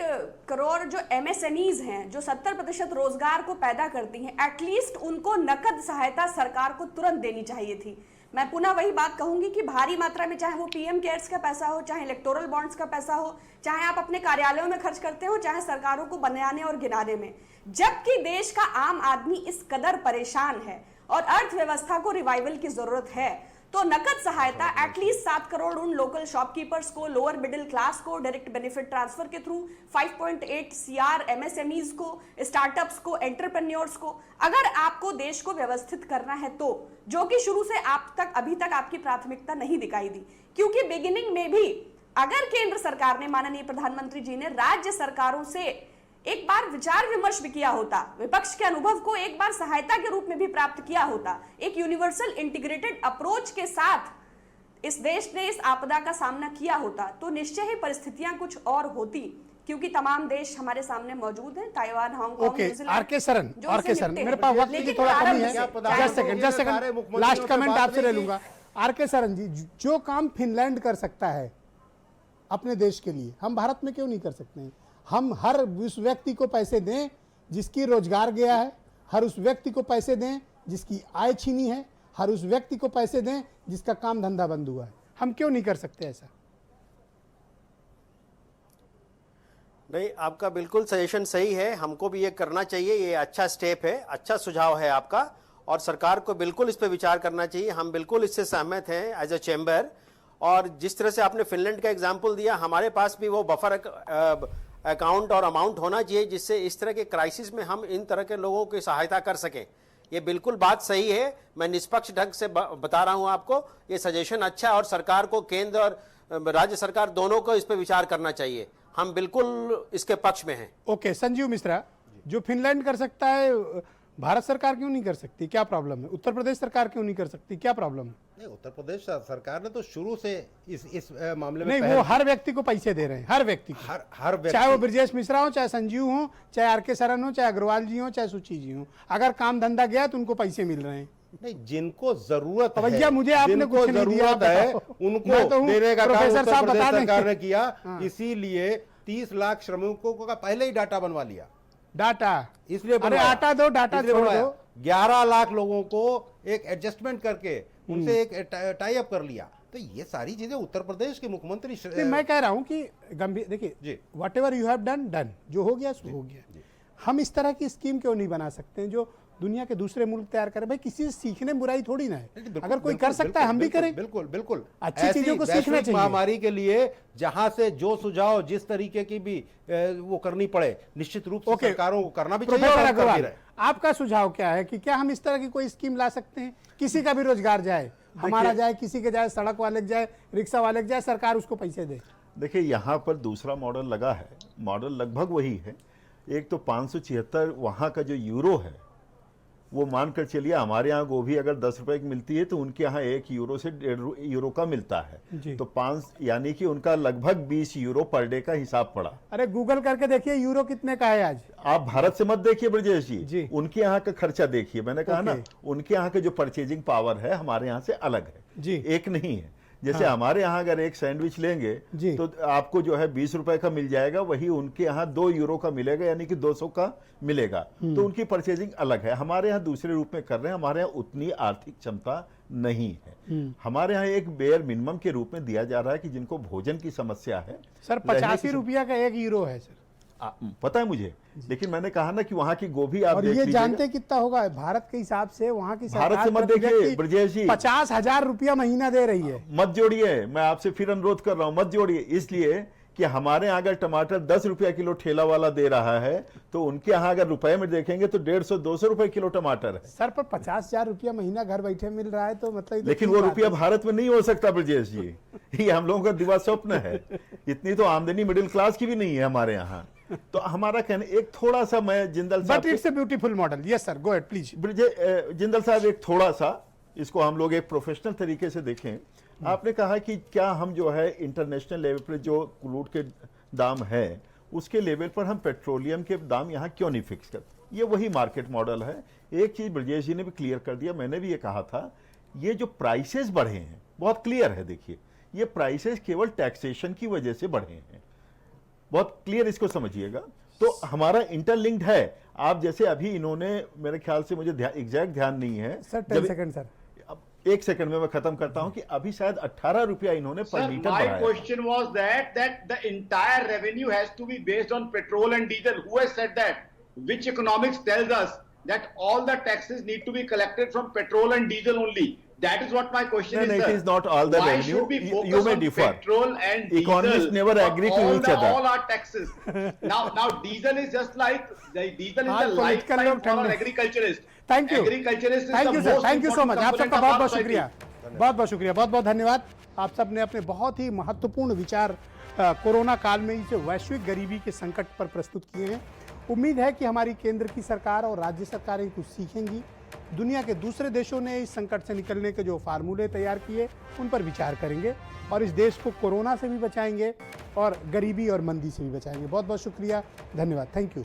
करोड़ जो एमएसएमईज हैं, जो 70% रोजगार को पैदा करती हैं, एटलीस्ट उनको नकद सहायता सरकार को तुरंत देनी चाहिए थी। मैं पुनः वही बात कहूंगी कि भारी मात्रा में, चाहे वो पीएम केयर्स का पैसा हो, चाहे इलेक्टोरल बॉन्ड्स का पैसा हो, चाहे आप अपने कार्यालयों में खर्च करते हो, चाहे सरकारों को बनाने और गिनाने में, जबकि देश का आम आदमी इस कदर परेशान है और अर्थव्यवस्था को रिवाइवल की जरूरत है, तो नकद सहायता एटलीस्ट 7 करोड़ उन लोकल शॉपकीपर्स को, लोअर मिडिल क्लास को डायरेक्ट बेनिफिट ट्रांसफर के थ्रू, 5.8 सीआर एमएसएमईज को, स्टार्टअप्स को, एंटरप्रेन्योर्स को, अगर आपको देश को व्यवस्थित करना है तो, जो कि शुरू से अभी तक आपकी प्राथमिकता नहीं दिखाई दी। क्योंकि बिगिनिंग में भी अगर केंद्र सरकार ने, माननीय प्रधानमंत्री जी ने राज्य सरकारों से एक बार विचार विमर्श भी किया होता, विपक्ष के अनुभव को एक बार सहायता के रूप में भी प्राप्त किया होता, एक यूनिवर्सल इंटीग्रेटेड अप्रोच के साथ इस देश ने इस आपदा का सामना किया होता, तो निश्चय ही परिस्थितियां कुछ और होती। क्योंकि तमाम देश हमारे सामने मौजूद हैं, Taiwan, Hong Kong, okay, New Zealand, RK Saran, जो आरके इससे सरन, निपटे मेरे हैं। पास वक्त की लेकिन थोड़ा कमी प्रारंभ है। से- जस्ट सेकंड, लास्ट कमेंट आपसे ले लूंगा। आरके सरन जी, जो काम फिनलैंड कर सकता है अपने देश के लिए, हम भारत में क्यों नहीं कर सकते हैं? हम हर उस व्यक्ति को पैसे दें जिसकी रोजगार गया है, हर उस व्यक्ति को पैसे दें जिसकी आय छीनी है, हर उस व्यक्ति को पैसे दें जिसका काम धंधा बंद हुआ है। हम क्यों नहीं कर सकते ऐसा? नहीं, आपका बिल्कुल सजेशन सही है, हमको भी ये करना चाहिए, ये अच्छा स्टेप है, अच्छा सुझाव है आपका, और सरकार को बिल्कुल इस पे विचार करना चाहिए। हम बिल्कुल इससे सहमत हैं एज ए चैम्बर। और जिस तरह से आपने फिनलैंड का एग्जांपल दिया, हमारे पास भी वो बफर अकाउंट और अमाउंट होना चाहिए जिससे इस तरह के क्राइसिस में हम इन तरह के लोगों की सहायता कर सकें। ये बिल्कुल बात सही है, मैं निष्पक्ष ढंग से बता रहा हूं आपको, ये सजेशन अच्छा है और सरकार को, केंद्र और राज्य सरकार दोनों को इस पर विचार करना चाहिए। हम बिल्कुल इसके पक्ष में हैं। ओके, संजीव मिश्रा, जो फिनलैंड कर सकता है भारत सरकार क्यों नहीं कर सकती? क्या प्रॉब्लम है? उत्तर प्रदेश सरकार क्यों नहीं कर सकती? क्या प्रॉब्लम है? नहीं, उत्तर प्रदेश सरकार ने तो शुरू से इस मामले में नहीं, वो हर व्यक्ति को पैसे दे रहे हैं, हर व्यक्ति को, हर व्यक्ति, चाहे वो ब्रजेश मिश्रा हो, चाहे संजीव हो, चाहे आर के शरण हो, चाहे अग्रवाल जी हो, चाहे सुची जी हो। अगर काम धंधा गया तो उनको पैसे मिल रहे हैं। नहीं, जिनको जरूरत है, भैया मुझे आपने जिनको कुछ नहीं दिया, जरूरत है उनको देने का काम प्रोफेसर उत्तर साहब प्रदेश बता सरकार ने दें। किया। इसीलिए 30 लाख श्रमिकों का पहले ही डाटा बनवा लिया। डाटा इसलिए अरे बनवाया। आटा दो, डाटा इसलिए छोड़ बनवाया। दो। 11 लाख लोगों को एक एडजस्टमेंट करके उनसे एक टाई अप कर लिया। तो ये सारी चीजें उत्तर प्रदेश के मुख्यमंत्री नहीं, मैं कह रहा हूं कि गंभीर, जी। देखिए, what ever you have done, जो हो गया सो हो गया। हम इस तरह की स्कीम क्यों नहीं बना सकते हैं जो दुनिया के दूसरे मुल्क तैयार करें? भाई किसी से सीखने में बुराई थोड़ी ना है। अगर कोई कर सकता है हम भी करें। बिल्कुल बिल्कुल, अच्छी चीजों को सीखना चाहिए। महामारी के लिए जहां से जो सुझाव जिस तरीके की भी वो करनी पड़े, निश्चित रूप से सरकारों को करना भी चाहिए। प्रोफेसर और कर भी अग्रवाल, रहे। आपका सुझाव क्या है कि क्या हम इस तरह की कोई स्कीम ला सकते हैं? किसी का भी रोजगार जाए, हमारा जाए, किसी के जाए, सड़क वाले के जाए, रिक्शा वाले के जाए, सरकार उसको पैसे दे। देखिए, यहाँ पर दूसरा मॉडल लगा है, मॉडल लगभग वही है। एक तो 576 वहाँ का जो यूरो है, वो मानकर चलिए हमारे यहाँ गोभी अगर 10 रुपए की मिलती है तो उनके यहाँ 1 यूरो से 1.5 यूरो का मिलता है। तो 5 यानी कि उनका लगभग 20 यूरो पर डे का हिसाब पड़ा। अरे गूगल करके देखिए यूरो कितने का है आज। आप भारत से मत देखिए ब्रजेश जी, उनके यहाँ का खर्चा देखिए। मैंने कहा ना, उनके यहाँ के जो परचेजिंग पावर है हमारे यहाँ से अलग है जी, एक नहीं है। जैसे हमारे यहाँ अगर एक सैंडविच लेंगे तो आपको जो है 20 रुपए का मिल जाएगा, वही उनके यहाँ 2 यूरो का मिलेगा, यानी कि 200 का मिलेगा। तो उनकी परचेजिंग अलग है, हमारे यहाँ दूसरे रूप में कर रहे हैं। हमारे यहाँ उतनी आर्थिक क्षमता नहीं है। हमारे यहाँ एक बेयर मिनिमम के रूप में दिया जा रहा है कि जिनको भोजन की समस्या है। सर 85 रुपया का 1 यूरो है सर। पता है मुझे, लेकिन मैंने कहा ना कि वहां की गोभी आप और देख ये लीजिएगा। जानते कितना होगा भारत के हिसाब से? वहाँ की भारत से मत देखिए ब्रजेश जी, 50,000 रुपया महीना दे रही है। मत जोड़िए, मैं आपसे फिर अनुरोध कर रहा हूं, मत जोड़िए। इसलिए कि हमारे यहाँ अगर टमाटर 10 रुपया किलो ठेला वाला दे रहा है, तो उनके यहाँ अगर रुपए में देखेंगे तो 150-200 रुपए किलो टमाटर है। सर पर 50,000 रुपया महीना घर बैठे मिल रहा है तो मतलब, लेकिन वो रुपया भारत में नहीं हो सकता ब्रजेश जी, ये हम लोगों का दिवा स्वप्न है। इतनी तो आमदनी मिडिल क्लास की भी नहीं है हमारे यहाँ। तो हमारा कहना, एक थोड़ा सा मैं जिंदल साहब, but it's a beautiful model. Yes sir, go ahead please. Jindal साहब, एक थोड़ा सा इसको हम लोग एक प्रोफेशनल तरीके से देखें। आपने कहा कि क्या हम जो है इंटरनेशनल लेवल पर जो क्रूड के दाम है उसके लेवल पर हम पेट्रोलियम के दाम यहाँ क्यों नहीं फिक्स करते? ये वही मार्केट मॉडल है। एक चीज ब्रजेश जी ने भी क्लियर कर दिया, मैंने भी ये कहा था, ये जो प्राइसेस बढ़े हैं बहुत क्लियर है। देखिए, ये प्राइसेस केवल टैक्सेशन की वजह से बढ़े हैं, बहुत क्लियर, इसको समझिएगा। तो हमारा इंटरलिंक्ड है। आप जैसे अभी इन्होंने, मेरे ख्याल से, मुझे एग्जैक्ट ध्यान नहीं है सर, 10 सेकंड सर, एक सेकंड में मैं खत्म करता हूं कि अभी शायद 18 रुपया इन्होंने पर लीटर My बढ़ाया। question was that the entire revenue has to be based on petrol and diesel. Who has said that? Which economics tells us that all the taxes need to be collected from petrol and diesel only? That is what my question is. No, sir. it is not all the Why revenue. should we focus You may on differ. petrol and diesel? Economists never for agree to all each other. All our taxes. now diesel is just like diesel is हाँ, the political lifetime लोग for an ठंडे। agriculturist. Thank you, Agriculturist is thank the you sir, most thank you so much. important आप सबका component बहुत of बहुत our शुक्रिया, society. बहुत बहुत शुक्रिया, बहुत बहुत धन्यवाद। आप सब ने अपने बहुत ही महत्वपूर्ण विचार कोरोना काल में इस वैश्विक गरीबी के संकट पर प्रस्तुत किए हैं। उम्मीद है कि हमारी केंद्र की सरकार और राज्य सरकारें कुछ सीखेंगी। दुनिया के दूसरे देशों ने इस संकट से निकलने के जो फार्मूले तैयार किए उन पर विचार करेंगे और इस देश को कोरोना से भी बचाएंगे और गरीबी और मंदी से भी बचाएंगे। बहुत बहुत शुक्रिया, धन्यवाद, थैंक यू।